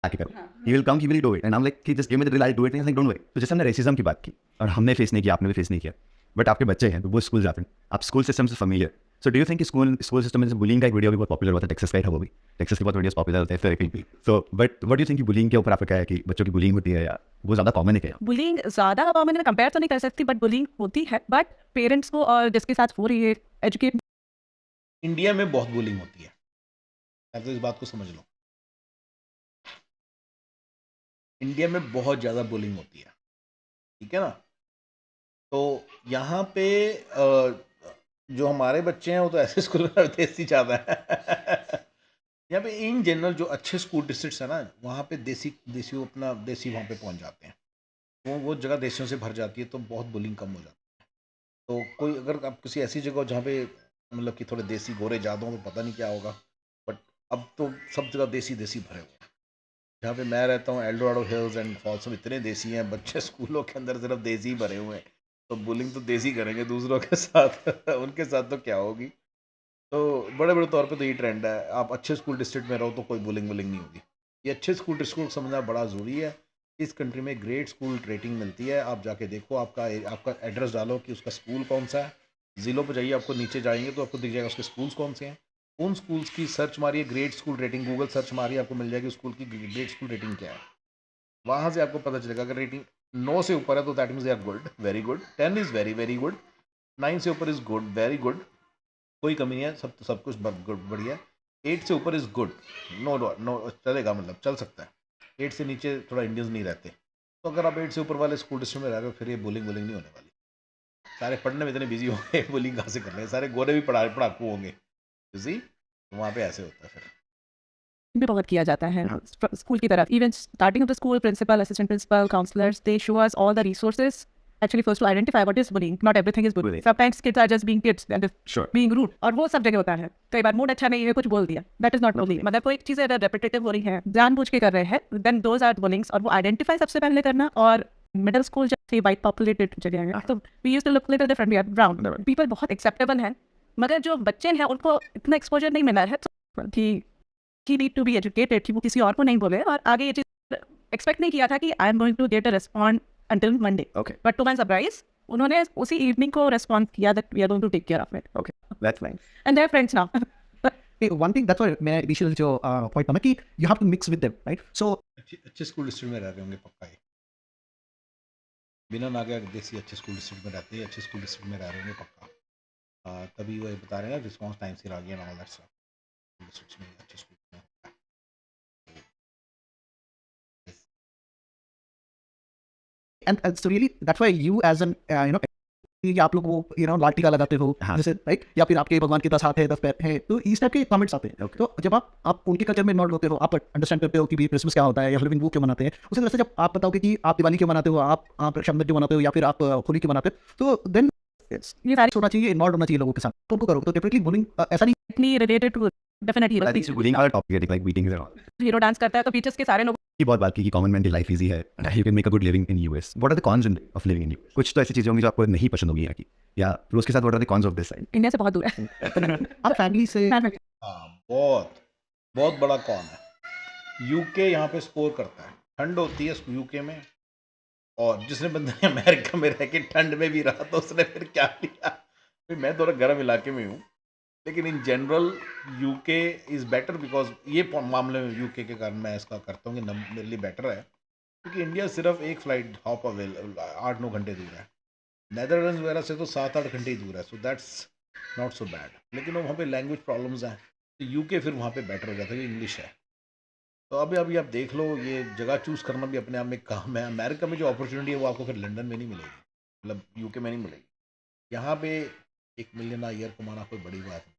आके करो, he will come, he will do it, and I am like just give me the drill, I do it, like don't worry. तो जैसे हमने रेसिज्म की बात की और हमने फेस नहीं किया, आपने भी फेस नहीं किया, बट आपके बच्चे हैं तो वो स्कूल जाते हैं, आप स्कूल सिस्टम से familiar. So do you think school system में बुलिंग का एक वीडियो भी बहुत पॉपुलर हुआ था, टेक्सास का, वो भी टेक्सास के बहुत वीडियोस पॉपुलर होते हैं। So but what do you think bullying के ऊपर आपका क्या है कि बच्चों की बुलिंग होती है या वो ज़्यादा कॉमन है क्या? बुलिंग ज़्यादा कॉमन है, कंपेयर तो नहीं कर सकती, बट बुलिंग होती है, बट पेरेंट्स को और जिसके साथ हो रही है एजुकेट। इंडिया में बहुत बुलिंग होती है, आप तो इस बात को समझ लो, इंडिया में बहुत ज़्यादा बुलिंग होती है, ठीक है ना। तो यहाँ पे जो हमारे बच्चे हैं वो तो ऐसे स्कूल में देसी ज़्यादा है। यहाँ पे इन जनरल जो अच्छे स्कूल डिस्ट्रिक्ट्स हैं ना, वहाँ पे देसी देसी अपना देसी वहाँ पे पहुँच जाते हैं, वो जगह देसियों से भर जाती है, तो बहुत बुलिंग कम हो जाती है। तो कोई अगर आप किसी ऐसी जगह हो जहाँ पे मतलब कि थोड़े देसी गोरे ज़्यादा हों तो पता नहीं क्या होगा, बट अब तो सब जगह देसी देसी भरे हुए हैं। जहाँ पे मैं रहता हूँ एल्डोराडो हिल्स एंड फॉल्स, सब इतने देसी हैं, बच्चे स्कूलों के अंदर सिर्फ देसी ही भरे हुए हैं, तो बुलिंग तो देसी करेंगे दूसरों के साथ उनके साथ तो क्या होगी। तो बड़े बड़े तौर पे तो ये ट्रेंड है, आप अच्छे स्कूल डिस्ट्रिक्ट में रहो तो कोई बुलिंग वुलिंग नहीं होगी। ये अच्छे स्कूल डिस्ट्रिक्ट को समझना बड़ा ज़रूरी है। इस कंट्री में ग्रेट स्कूल रेटिंग मिलती है, आप जाके देखो, आपका एड्रेस डालो कि उसका स्कूल कौन सा है, ज़िलों पर जाइए, आपको नीचे जाएंगे तो आपको दिख जाएगा उसके स्कूल्स कौन से हैं। उन स्कूल्स की सर्च मारिए, great school rating, Google search मारिए, आपको मिल जाएगी स्कूल की ग्रेट स्कूल रेटिंग क्या है। वहाँ से आपको पता चलेगा, अगर रेटिंग 9 से ऊपर है तो that means they are good, very good, 10 is very very good, 9 से ऊपर इज़ गुड, वेरी गुड, कोई कमी नहीं है, सब कुछ बढ़िया है। 8 से ऊपर इज़ गुड, नो नो चलेगा, मतलब चल सकता है। 8 से नीचे थोड़ा इंडियंस नहीं रहते, तो अगर आप 8 से ऊपर वाले स्कूल डिस्ट्रिक्ट में रह रहे हो फिर ये बुलिंग नहीं होने वाली। सारे पढ़ने में इतने बिजी होंगे, बुलिंग कहाँ से कर रहे हैं, सारे गोरे भी पढ़ाकू होंगे, जी, तो वहाँ पे ऐसे होता है फिर। भी बहुत किया जाता है स्कूल की तरफ, even starting of the school principal, assistant principal, counsellors, they show us all the resources actually first to identify what is bullying. Not everything is bullying. Sometimes kids are just being kids and just Sure. being rude, और वो सब जगह होता है। कई बार mood अच्छा नहीं है, कुछ बोल दिया, that is not bullying। मतलब कोई चीज़ अगर repetitive हो रही है, जानबूझ के कर रहे हैं, then those are bullying। और वो identify सबसे पहले करना, और मिडिल स्कूल जब से white populated जगह है, तो we used to look little different, we are brown people, बहुत acceptable हैं, मगर जो बच्चे हैं उनको इतना exposure नहीं मिला है, तो कि he need to be educated, कि वो किसी और को नहीं बोले, और आगे ये चीज़ expect नहीं किया था कि I am going to get a response until Monday. Okay. But to my surprise, उन्होंने उसी evening को respond किया that we are going to take care of it. Okay, that's fine. And they're friends now. one thing that's why मेरा initial जो point था कि you have to mix with them, right? So अच्छे school district में रह रहे होंगे पक्का ही, बिना नागा देसी अच्छे स्कूल डिस्ट्रिक्ट में रहते हैं, अच्छे स्कूल डिस्ट्रिक्ट में रह रहे होंगे पक्का। तभी वो बता रहे हैं ना, रिस्पॉन्स टाइम से आ गया ना, ऑल दैट स्टफ डिस्ट्रिक्ट्स में अच्छे स्कूल में। and so really that's why you as an कि आप लोग वो लाल टीका लगाते हो हाँ। जैसे राइट, या फिर आपके भगवान के 10 हाथ है 10 पैर है, तो इस टाइप के कमेंट्स आते हैं। Okay. तो जब आप उनके कल्चर में इन्वॉल्व होते हो, आप अंडरस्टैंड करते हो कि भी क्रिसमस क्या होता है या हेलोवीन वो क्यों मनाते हैं, उसी तरह से जब आप बताओगे कि आप दिवाली क्यों मनाते हो, आप रक्षाबंधन क्यों मनाते हो, या फिर आप होली क्यों मनाते हो, तो देन ये सारी होना चाहिए, इन्वॉल्व होना चाहिए लोगों के साथ, तो उनको करो। तो डेफिनेटली बुलिंग ऐसा नहीं इतनी related to definitely I think so bullying are topic like beatings and all. Hero dance करता है तो पीछे के सारे लोग की बहुत बात की कि कॉमन मैन की लाइफ इजी है, you can make a good living in US. What are the cons of living in US? कुछ तो ऐसी चीजें होंगी जो आपको नहीं पसंद होगी यहाँ की, या फिर उसके साथ what are the cons of this side? India से बहुत दूर है आप फैमिली से हाँ, बहुत बहुत बड़ा कौन है। यूके यहाँ पे स्कोर करता है, ठंड होती है यूके में, और जिसने बंदे ने अमेरिका में रह के ठंड में भी रहा तो उसने फिर क्या किया। भाई मैं थोड़ा गर्म इलाके में हूँ, लेकिन in general UK is better because ये मामले में यूके के कारण मैं इसका करता हूँ कि मेरे लिए बेटर है, क्योंकि इंडिया सिर्फ एक फ़्लाइट हॉप अवेलेबल 8-9 घंटे दूर है, नैदरलैंड वगैरह से तो 7-8 घंटे ही दूर है, so that's not so bad. लेकिन वहाँ पे लैंग्वेज प्रॉब्लम्स हैं, तो यूके फिर वहाँ पे बेटर हो जाता है, इंग्लिश है। तो अभी आप देख लो, ये जगह चूज़ करना भी अपने आप में काम है। अमेरिका में जो अपॉर्चुनिटी है वो आपको फिर लंदन में नहीं मिलेगी, मतलब यूके में नहीं मिलेगी। यहाँ पे 1 मिलियन a ईयर कमाना कोई बड़ी बात नहीं।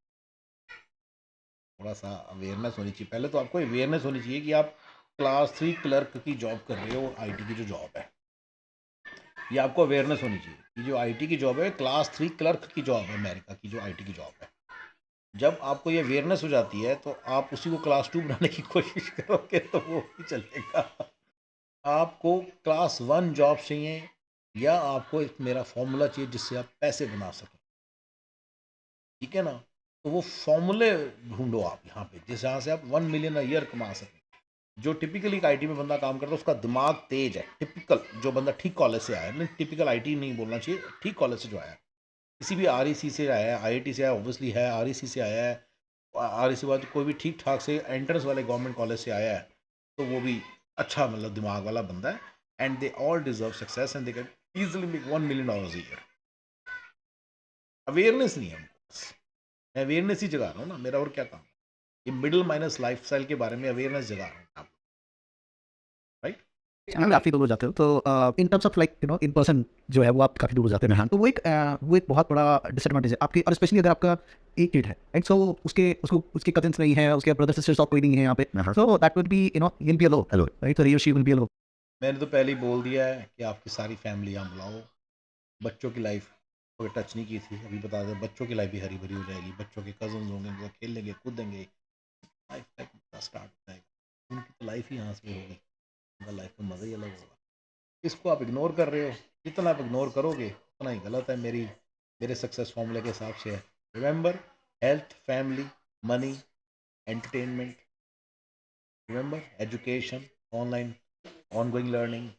थोड़ा सा अवेयरनेस होनी चाहिए। पहले तो आपको अवेयरनेस होनी चाहिए कि आप क्लास 3 क्लर्क की जॉब कर रहे हो, आईटी की जो जॉब है, ये आपको अवेयरनेस होनी चाहिए कि जो आईटी की जॉब है क्लास 3 क्लर्क की जॉब है, अमेरिका की जो आईटी की जॉब है। जब आपको ये अवेयरनेस हो जाती है तो आप उसी को क्लास 2 बनाने की कोशिश करोगे तो वो भी चलेगा। आपको क्लास 1 जॉब चाहिए, या आपको एक मेरा फॉर्मूला चाहिए जिससे आप पैसे बना सकें, ठीक है ना? तो वो फॉर्मूले ढूंढो आप यहाँ पे, जिस जहाँ से आप 1 मिलियन a ईयर कमा सकें। जो टिपिकली एक आईटी में बंदा काम करता है उसका दिमाग तेज है, टिपिकल जो बंदा ठीक कॉलेज से आया है, नहीं टिपिकल आईटी नहीं बोलना चाहिए, ठीक कॉलेज से जो आया है, किसी भी आरईसी से आया है, आईआईटी से आया ऑब्वियसली है, आरईसी से आया है, आरईसी बाद कोई भी ठीक ठाक से एंट्रेंस वाले गवर्नमेंट कॉलेज से आया है, तो वो भी अच्छा मतलब दिमाग वाला बंदा है, and they all deserve success and they can easily make $1 million a year. Awareness नहीं है हमको, बस मैं अवेयरनेस ही जगा रहा हूँ ना, मेरा और क्या काम है। ये मिडिल माइनस लाइफस्टाइल के बारे में अवेयरनेस जगा रहा हूँ आप, राइट। चैनल काफ़ी दूर हो जाते हो, तो in terms of like in person जो है वो आप काफ़ी दूर हो जाते हैं, तो वो एक बहुत बड़ा डिसएडवांटेज है आपकी, और स्पेशली अगर आपका एक किड है एंड सो उसके कजिन्स नहीं है, उसके ब्रदर सिस्टर्स और कोई नहीं है यहाँ पे, so that will be will be alone, right, तो ही और शी विल बी अलोन। मैंने तो पहले ही बोल दिया है कि आपकी सारी फैमिली यहाँ बुलाओ। बच्चों की लाइफ को टच नहीं की थी, अभी बता दें बच्चों की लाइफ भी हरी भरी हो जाएगी, बच्चों के कजन होंगे, वो खेलेंगे कूदेंगे, लाइफ का स्टार्ट हो जाएगा, उनकी तो लाइफ ही यहाँ से होगी, उनका लाइफ का मज़ा ही अलग होगा। इसको आप इग्नोर कर रहे हो, जितना आप इग्नोर करोगे उतना ही गलत है, मेरे सक्सेस फॉर्मूले के हिसाब से है। Remember, health, family, money, entertainment, remember education, online ongoing learning.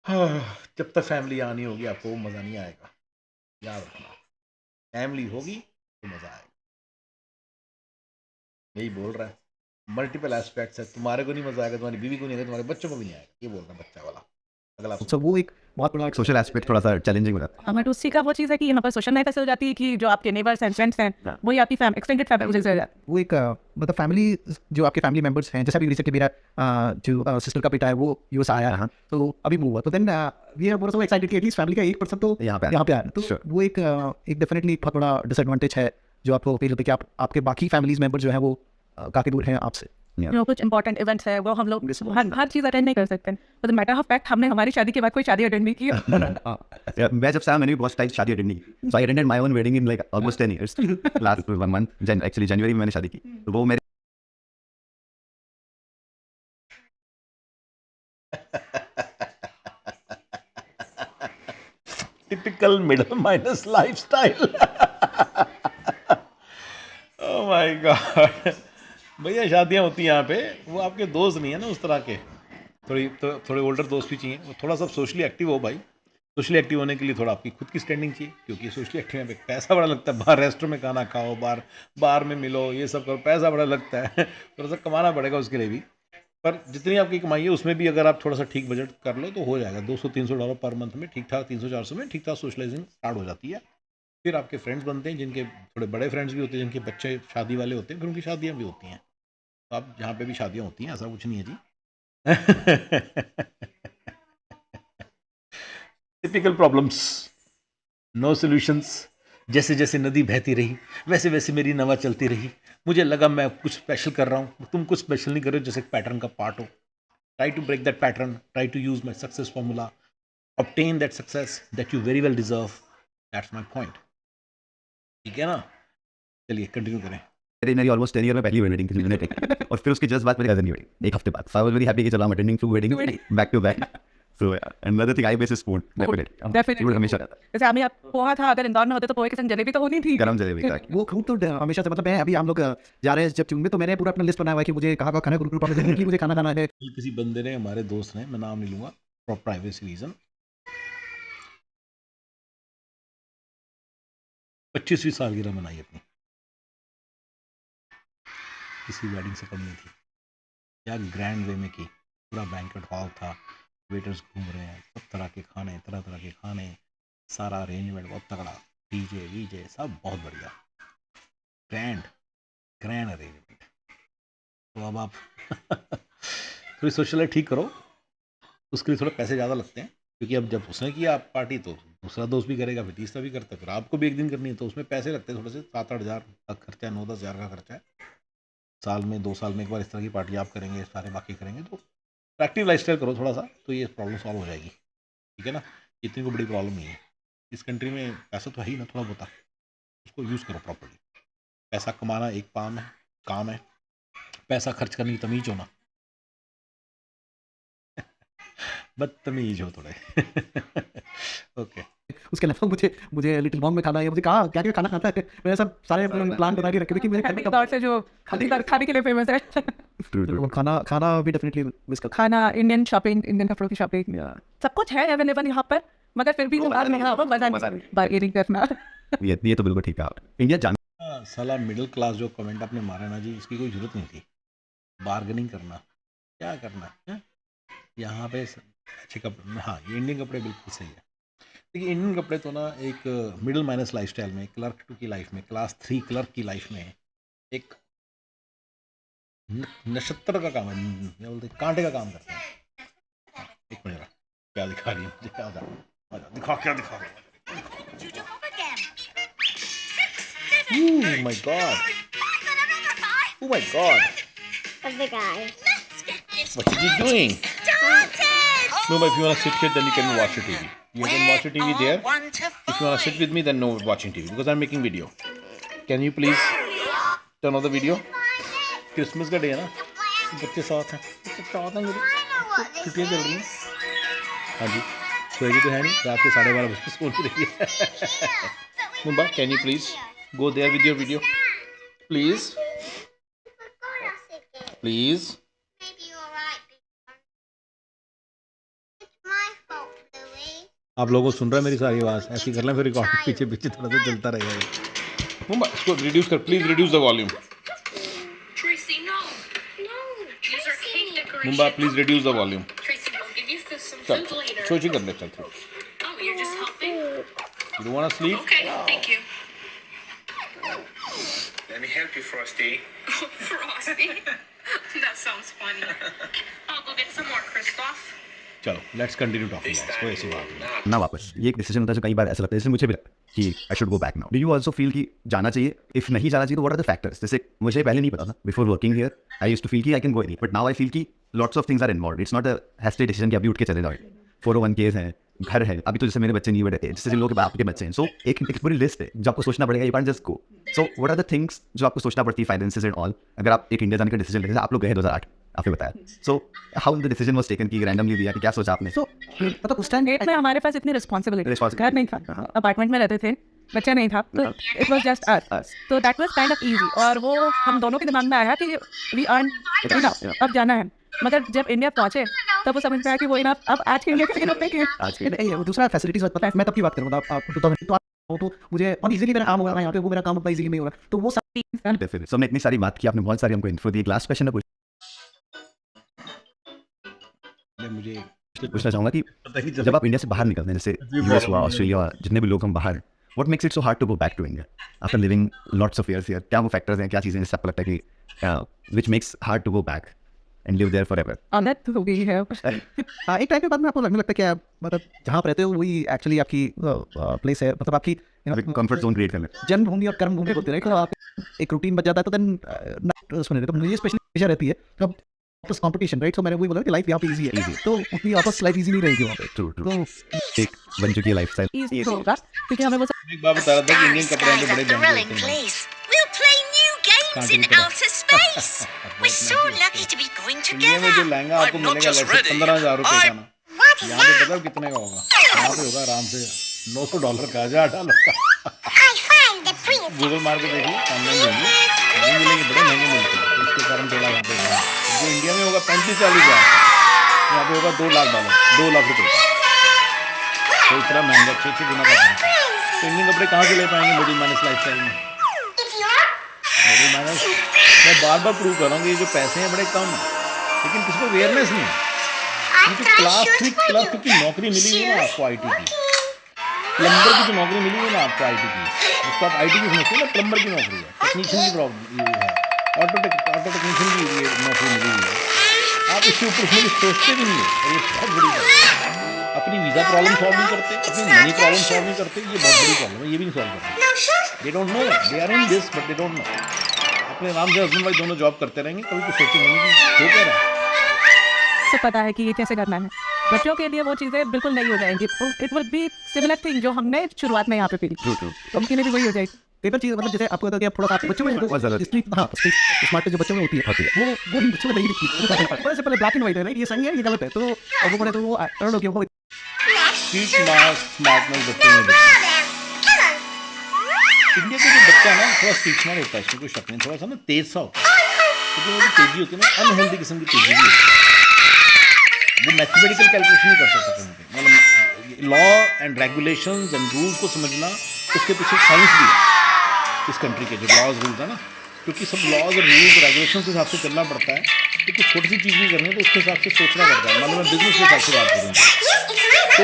जब तक फैमिली आनी होगी आपको वो मज़ा नहीं आएगा, याद रखना। फैमिली होगी तो मज़ा आएगा, यही बोल रहा है। मल्टीपल एस्पेक्ट्स है, तुम्हारे को नहीं मज़ा आएगा, तुम्हारी बीवी को नहीं आएगा, तुम्हारे बच्चों को भी नहीं आएगा, ये बोल रहा है बच्चा वाला। अगला सुनो। सो वो एक बहुत बड़ा सोशल एस्पेक्ट थोड़ा सा चैलेंजिंग हो जाता है। हमें उसी का वो चीज़ है कि यहाँ पर सोशल लाइफ ऐसे हो जाती है कि जो आपके नेबर्स एंड फ्रेंड्स हैं वही आपकी एक्सटेंडेड फैमिली से हो जाती वो एक मतलब फैमिली, जो आपके फैमिली मेंबर्स हैं, जैसा भी रिसेंटली मेरा जो सिस्टर का बेटा है वो यूएस आया है, तो अभी मूव हुआ, तो then we are more excited कि एटलीस्ट फैमिली का एक पर्सन तो यहाँ पे यहाँ पे आया, तो Sure. वो एक डेफिनेटली बहुत बड़ा डिसएडवांटेज है जो आपको फील होता है कि आपके बाकी फैमिलीज मेंबर जो है वो काफ़ी दूर हैं आपसे। जो कुछ इंपॉर्टेंट इवेंट्स है वो हम लोग हर चीज़ अटेंड नहीं कर सकते, बट मैटर ऑफ फैक्ट हमने हमारी शादी के बाद कोई शादी अटेंड नहीं की। मैं जब से आया मैंने भी बहुत टाइम शादी अटेंड नहीं की, so I attended my own wedding in like almost 10 years. Last 1 month actually जनवरी में मैंने शादी की, तो वो मेरे typical middle minus lifestyle. Oh my God. भैया शादियाँ होती हैं यहाँ पे, वो आपके दोस्त नहीं है ना उस तरह के, थोड़े ओल्डर दोस्त भी चाहिए, वो थोड़ा सा सोशली एक्टिव हो भाई। सोशली एक्टिव होने के लिए थोड़ा आपकी खुद की स्टैंडिंग चाहिए, क्योंकि सोशली एक्टिव में पैसा बड़ा लगता है, बाहर रेस्टोरेंट में खाना खाओ, बार में मिलो, ये सब करो, पैसा बड़ा लगता है। थोड़ा सा कमाना पड़ेगा उसके लिए भी, पर जितनी आपकी कमाई है उसमें भी अगर आप थोड़ा सा ठीक बजट कर लो तो हो जाएगा। $200-300 पर मंथ में ठीक ठाक, 300-400 में ठीक ठाक सोशलाइजिंग स्टार्ट हो जाती है। फिर आपके फ्रेंड्स बनते हैं, जिनके थोड़े बड़े फ्रेंड्स भी होते हैं, जिनके बच्चे शादी वाले होते हैं, फिर उनकी शादियाँ भी होती हैं। तो आप जहाँ पे भी शादियाँ होती हैं, ऐसा कुछ नहीं है जी। Typical problems no solutions. जैसे जैसे नदी बहती रही वैसे वैसे मेरी नवा चलती रही। मुझे लगा मैं कुछ स्पेशल कर रहा हूँ, तुम कुछ स्पेशल नहीं कर रहे हो, जैसे एक पैटर्न का पार्ट हो। Try to break that pattern, try to use my success formula, obtain that success that you very well deserve. That's my point. ठीक है ना? चलिए कंटिन्यू करें। मेरी ऑलमोस्ट 10 ईयर में पहली वेडिंग थी मैंने टेक और फिर उसके जस्ट बाद मेरी कजन की वेडिंग एक हफ्ते बाद। So I was very happy कि चलो I am attending 2 wedding back to back. So another thing I base is food Definitely. Food हमेशा रहता जैसे हमें आप पोहा था, अगर इंदौर में होते तो पोहे के संग जलेबी तो होनी थी। है। गरम जलेबी का वो खूब तो हमेशा से मतलब मैं अभी हम लोग जा रहे हैं जब चुंगे तो मैंने पूरा अपना लिस्ट बनाया हुआ है कि मुझे कहाँ का खाना है, ग्रुप में कि मुझे खाना खाना है। किसी बंदे ने, हमारे दोस्त ने, मैं नाम नहीं लूंगा फॉर प्राइवेसी रीजन, 25वीं सालगिरह मनाई अपनी। किसी वेडिंग से कम नहीं थी, क्या ग्रैंड वे में की। पूरा बैंकेट हॉल था, वेटर्स घूम रहे हैं, सब तरह के खाने, तरह तरह के खाने, सारा अरेंजमेंट बहुत तगड़ा, डीजे वीजे सब बहुत बढ़िया, ग्रैंड ग्रैंड अरेंजमेंट। तो अब आप थोड़ी सोशल लाइफ ठीक करो, उसके लिए थोड़े पैसे ज़्यादा लगते हैं, क्योंकि अब जब उसने किया पार्टी तो दूसरा दोस्त भी करेगा, फिर तीसरा भी करता है, फिर आपको भी एक दिन करनी है, तो उसमें पैसे लगते हैं थोड़े से। 7-8 हज़ार का खर्चा है, 9-10 हज़ार का खर्चा है। साल में 2 साल में एक बार इस तरह की पार्टी आप करेंगे, सारे बाकी करेंगे, तो एक्टिव लाइफस्टाइल करो थोड़ा सा, तो ये प्रॉब्लम सॉल्व हो जाएगी। ठीक है ना? इतनी कोई बड़ी प्रॉब्लम नहीं है। इस कंट्री में पैसा तो है ही ना थोड़ा बहुत, उसको यूज़ करो प्रॉपर्ली। पैसा कमाना एक काम है, पैसा खर्च करने की तमीज होना बदतमीज हो थोड़े। ओके। उसके अलावा मुझे लिटिल बॉन्ग में खाना है, मुझे कहा क्या क्या खाना खाता है, मैंने सब सारे प्लान बना के रखे थे कि मुझे खाने इंदौर से जो खाने के लिए फेमस है। का खाना भी डेफिनेटली मिस कर। खाना, इंडियन शॉपिंग, इंडियन कपड़ों की शॉपिंग, सब कुछ है अवेलेबल यहाँ पर, मगर फिर भी मजा नहीं बार्गेनिंग करना। ये तो बिल्कुल ठीक है। इंडिया जान साला मिडिल क्लास जो कमेंट आपने मारा ना जी, इसकी कोई जरूरत नहीं थी। बार्गेनिंग करना क्या करना है यहाँ पे? अच्छे कपड़े, हाँ ये इंडियन कपड़े बिल्कुल सही है। देखिए इंडियन कपड़े तो ना एक मिडिल माइनस लाइफस्टाइल में, क्लर्क 2 की लाइफ में, क्लास 3 क्लर्क की लाइफ में एक नक्षत्र का काम है, क्या बोलते हैं, कांटे का काम करते हैं। एक मिनट, क्या दिखा रही है मुझे? आजा दिखा, क्या दिखा रही है? Oh my god! Oh my god! of the guy. What are you doing? No, but if you want to sit here, then you can watch your TV. You can watch your TV there. If you want to sit with me, then no watching TV because I'm making video. Can you please turn on the video? Christmas का day है ना, बच्चे साथ हैं, छुट्टियाँ चल रही हैं। हाँ जी, सोएगी तो है नहीं, रात के 12:30 बजे सो नहीं रही है। मुंबा, can you please go there with your video please please. Maybe you're right, Big One. It's my fault, Louis. आप लोगों को सुन रहा है मेरी सारी आवाज़? ऐसी कर लें फिर रिकॉर्ड पीछे पीछे थोड़ा सा चलता रहेगा। मुंबा, इसको रिड्यूस कर, please reduce the volume. Tracy, no. No, These are cake Tracy. decorations. Mumba, please reduce the volume. Tracy, we'll give you some चल food later. सोची कर ले, चल थोड़ा। Oh, you're just helping? You don't want to sleep? Okay, thank you. Let me help you, Frosty. Frosty? That sounds funny. I'll go get some more, Kristoff. चलो let's continue talking, This कोई time ऐसी you बात will नहीं। not. ना वापस ये एक decision होता है जो कई बार ऐसा लगता है, जैसे मुझे भी लगता है कि I should go back now. Do you also feel कि जाना चाहिए? इफ नहीं जाना चाहिए तो व्हाट आर द फैक्टर्स? जैसे मुझे पहले नहीं पता था, before working here I used to feel कि I can go any, but now I feel कि lots of things are involved. It's not a hasty decision कि अभी उठ के चले जाओ। 401ks हैं, घर है, अभी तो जैसे मेरे बच्चे नहीं बड़े थे, जैसे जिन लोगों के बाप के बच्चे हैं, सो एक पूरी लिस्ट है जो आपको सोचना पड़ेगा। You can't just go. So what are the things जो आपको सोचना पड़ती है, फाइनेंसेस एंड ऑल, अगर आप एक इंडिया जाने का डिसीजन लेते हैं? आप लोग गए 2008, आपने बताया। So how the decision was taken कि रैंडमली लिया कि क्या सोचा आपने? सो मतलब उस टाइम डेट में हमारे पास इतनी रिस्पॉन्सिबिलिटी, Responsibility. घर नहीं था, अपार्टमेंट में रहते थे, बच्चा नहीं था, तो इट वाज जस्ट अस, तो that was kind of easy. और वो हम दोनों के दिमाग में आया कि वी अर्न इनफ, अब जाना है। मगर जब इंडिया पहुंचे तब वो समझ में आया कि वो इनफ अब आज के इंडिया के इनफ नहीं है। आज के नहीं, वो दूसरा फैसिलिटीज पता है। मैं तब की बात करूँ, आप 2000 तो मुझे बहुत इजीली मेरा काम हो रहा है यहाँ पे, वो मेरा काम उतना इजीली नहीं हो रहा, तो वो सारी डेफिनेटली। सो हमने इतनी सारी बात की, आपने बहुत सारी हमको इन्फो दी। एक लास्ट क्वेश्चन है मुझे पूछना चाहूंगा कि पता ही जब चला। आप इंडिया से बाहर निकलते हैं, जैसे यूएस हुआ, ऑस्ट्रेलिया हुआ, जितने भी लोग हम बाहर, what makes it so hard to go back to India after living lots of years here? क्या वो फैक्टर्स हैं, क्या चीज़ें जिससे आपको लगता है कि which makes hard to go back and live there forever. Honour तो भी है हाँ, एक टाइम के बाद में आपको लगने लगता है कि आप मतलब जहाँ आप रहते हो वही एक्चुअली आपकी प्लेस है, मतलब आपकी अभी comfort zone create करना जन्म भूमि और कर्म भूमि होती है, तो आप एक रूटीन बच जाता है, तो देन उसमें तो मुझे स्पेशली हमेशा रहती है तो आपस कंपटीशन, राइट? सो मैंने वही बोला कि लाइफ यहाँ पे इजी है, तो उतनी आपस लाइफ इजी नहीं रहेगी वहाँ पे। True, true. तो एक बन चुकी है लाइफस्टाइल। ईजी होगा क्योंकि हमें वो एक बात बता रहा था कि इंडियन Guys, कपड़े guys, पे बड़े I'm महंगे thrilling, होते हैं। please. We'll play new games Can't in be better. outer space. We're so lucky to be going India में जो together. लहंगा आपको I'm not मिलेगा just वैसे ready, 15,000 रुपए का ना, What is यहाँ पे that? पता है कितने का होगा? यहाँ पे होगा आराम से $900 का, $1,000 का। I find the princess. Google मार के देखिए, ऑनलाइन देखिए, नहीं मिलेंगे, बड़े महंगे मिलते हैं, तो इसके कारण थोड़ा यहाँ पे दाम। जो इंडिया में होगा 35-40 हज़ार, यहाँ पे होगा $2 लाख, $2 लाख रुपए का। तो इतना महंगा 6 गुना का दाम। तो इंडियन कपड़े कहाँ से ले पाएंगे मिडिल मैनेज लाइफस्टाइल में? If you're मिडिल मैनेज, मैं बार बार प्रूव कर रहा हूँ कि ये जो पैसे हैं बड़े कम हैं, लेकिन किसी को अवेयरनेस नहीं है। ये जो क्लास 2 की नौकरी मिली हुई है ना आपको आईटी की, प्लम्बर की जो नौकरी मिली हुई है ना आपको आईटी की, जिसको आप आईटी की समझते हैं ना, प्लम्बर की नौकरी है, टेक्नीशियन की प्रॉब्लम ये है, ऑटो टेक्नीशियन की ये नौकरी मिली हुई है। आप इसके ऊपर उसमें सोचते भी नहीं है, और ये बहुत बड़ी बात है। अपनी वीज़ा प्रॉब्लम सॉल्व नहीं करते, अपनी मनी प्रॉब्लम सॉल्व नहीं करते, ये बहुत बड़ी प्रॉब्लम है, ये भी नहीं सॉल्व करते। no shoes. They don't know, they are in this but they don't know. अपने आराम से हस्बैंड वाइफ दोनों जॉब करते रहेंगे, कभी तो सोचेंगे नहीं कि हो क्या रहा है। सब पता है कि ये कैसे करना है। बच्चों के लिए वो चीज़ें बिल्कुल नहीं हो जाएंगी। It will be similar thing जो हमने शुरुआत में यहाँ पे फील की, तो उनके लिए भी वही हो जाएगी। पेपर चीज़ मतलब जैसे आपको पता है कि आप थोड़ा सा बच्चों में बहुत ज़्यादा। स्ट्रीट, हाँ स्ट्रीट स्मार्ट जो बच्चों में होती है वो इन बच्चों में नहीं दिखती। पहले से पहले ब्लैक एंड व्हाइट है, राइट? ये सही है, ये गलत है, तो अब वो पढ़े तो वो आई डोंट नो कि वो स्ट्रीट स्मार्टनेस बच्चों में दिखती है। Come on. इंडिया का जो बच्चा है ना थोड़ा स्ट्रीट स्मार्ट होता है, इसमें कोई शक नहीं, थोड़ा सा ना तेज सा होता है, लेकिन वो जो तेजी होती है ना अनहेल्दी किस्म की तेजी भी होती है। वो मैथमेटिकल कैलकुलेशन नहीं कर सकते थे, मतलब law and regulations and rules को समझना, उसके पीछे साइंस भी है इस कंट्री के जो लॉज रूल्स है ना, क्योंकि सब लॉज और रूल्स और रेगुलेशन के हिसाब से चलना पड़ता है। तो कुछ छोटी सी चीज़ भी करनी है तो उसके हिसाब से सोचना पड़ता है। मतलब मैं बिजनेस के हिसाब से बात करूँगा तो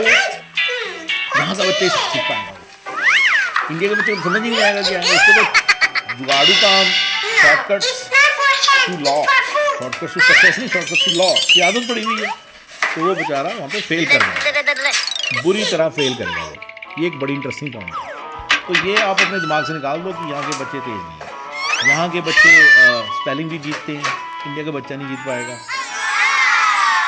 वहाँ का बच्चे सीख पाएगा। इंडिया के बच्चे को समझ ही नहीं आएगा कि आएंगे, उसको तो जुगाड़ू काम, shortcuts to law, shortcuts to success नहीं, शॉर्टकट्स टू लॉ की आदत पड़ी हुई है, तो वो बेचारा वहाँ पे फेल कर जाएगा, बुरी तरह फेल करेगा वो। ये एक बड़ी इंटरेस्टिंग पॉइंट है। तो ये आप अपने दिमाग से निकाल दो कि यहाँ के बच्चे तेज नहीं हैं, यहाँ के बच्चे स्पेलिंग भी जीतते हैं, इंडिया का बच्चा नहीं जीत पाएगा।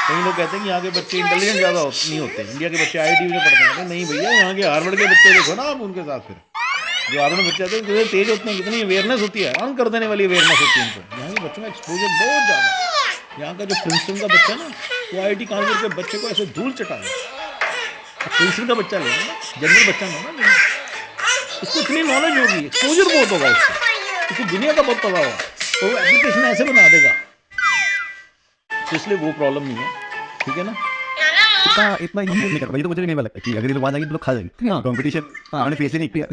कई लोग कहते हैं कि यहाँ के बच्चे इंटेलिजेंट ज़्यादा नहीं होते, इंडिया के बच्चे IIT में पढ़ते हैं। अरे नहीं भैया, यहाँ के हार्वर्ड के बच्चे देखो ना आप, उनके साथ फिर जो हार्वर्ड में बच्चे आते हैं कितने तेज होते हैं, कितनी अवेयरनेस होती है, अर्न कर देने वाली अवेयरनेस होती है उनको। यहाँ के बच्चों का एक्सपोजर बहुत ज़्यादा है। यहाँ का जो प्रिंसटन का बच्चा ना, वो IIT कानपुर के बच्चे को ऐसे धूल चटा है। प्रिंसटन का बच्चा लेना ना, जनरल बच्चा ना, उसको इतनी नॉलेज होगी, एक्सपोजर बहुत होगा उसको दुनिया का बहुत पता होगा, तो वो एप्लीकेशन ऐसे बना देगा। तो इसलिए वो प्रॉब्लम नहीं है, ठीक है ना। इतना नहीं कर पाई, तो मुझे भी नहीं लगता कि अगर ये लोग वहाँ जाएंगे तो लोग खा जाएंगे। हाँ। कंपटीशन हमने फेस ही नहीं किया।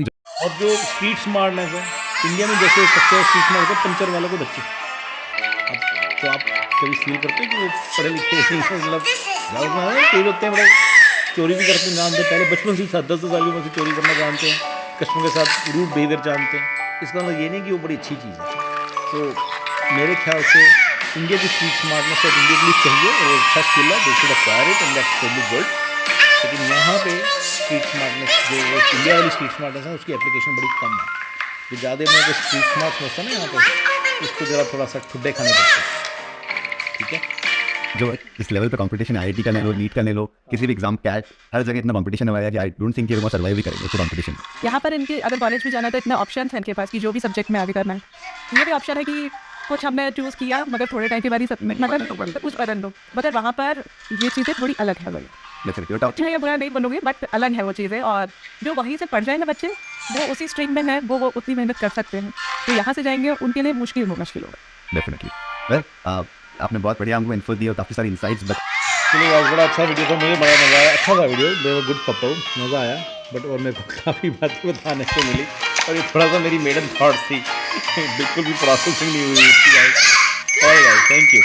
और जो स्ट्रीट स्मार्टनेस है इंडिया में, जैसे सबसे स्ट्रीट स्मार्ट होता है पंचर वालों के बच्चे। अब तो आप कभी फील करते हैं कि वो पढ़े लिखे मतलब ज़्यादा तेज होते हैं, बड़े चोरी भी करते हैं, जानते हैं, पहले बचपन से 10 साल की उम्र से चोरी करना जानते हैं, कस्टमर के साथ रूड बिहेवियर जानते हैं। इसका मतलब ये नहीं कि वो बड़ी अच्छी चीज़ है। तो मेरे ख्याल से इंडिया की स्ट्रीट स्मार्टनेस और इंडिया के लिए चाहिए, और अच्छा स्किल है, they should acquire it and that's very good. लेकिन यहाँ पे स्ट्रीट स्मार्टनेस जो इंडिया वाली स्ट्रीट स्मार्टनेस है उसकी एप्लीकेशन बड़ी कम है। जो ज़्यादा मैं जो स्ट्रीट स्मार्ट समझता है ना यहाँ पे, उसको ज़रा थोड़ा सा ठुड्डे खाने पड़ते हैं, ठीक है। जो इस लेवल पे कंपटीशन है, IIT का ले लो, नीट का ले लो, किसी भी एग्जाम, कैट, हर जगह इतना कंपटीशन है कि आई डोंट थिंक ये लोग सर्वाइव भी करेंगे तो कंपटीशन। यहाँ पर इनके अगर कॉलेज में जाना तो इतना ऑप्शन है इनके पास कि जो भी सब्जेक्ट में आगे करना है। ये भी ऑप्शन है कि कुछ हमने चूज़ किया मगर थोड़े टाइम के बाद ही मतलब कुछ बदल दो, मगर वहाँ पर ये चीज़ें थोड़ी अलग है भाई। अच्छा या बुरा नहीं बनोगे, बट अलग है वो चीज़ें। और जो वहीं से पढ़ जाए ना बच्चे, वो उसी स्ट्रीम में है, वो उतनी मेहनत कर सकते हैं। तो यहाँ से जाएंगे उनके लिए मुश्किल होगा। डेफिनेटली। वेल, आपने बहुत बढ़िया हमको इन्फो दी और काफ़ी सारी इंसाइट्स। चलो बहुत बड़ा अच्छा वीडियो था, मुझे बड़ा मज़ा आया, अच्छा था video, they were good couple, मज़ा आया। बट और मेरे को काफ़ी बातें बताने को मिली, और ये थोड़ा सा मेरी मेडन थॉट थी बिल्कुल भी प्रोसेसिंग नहीं हुई इसकी। Thank you.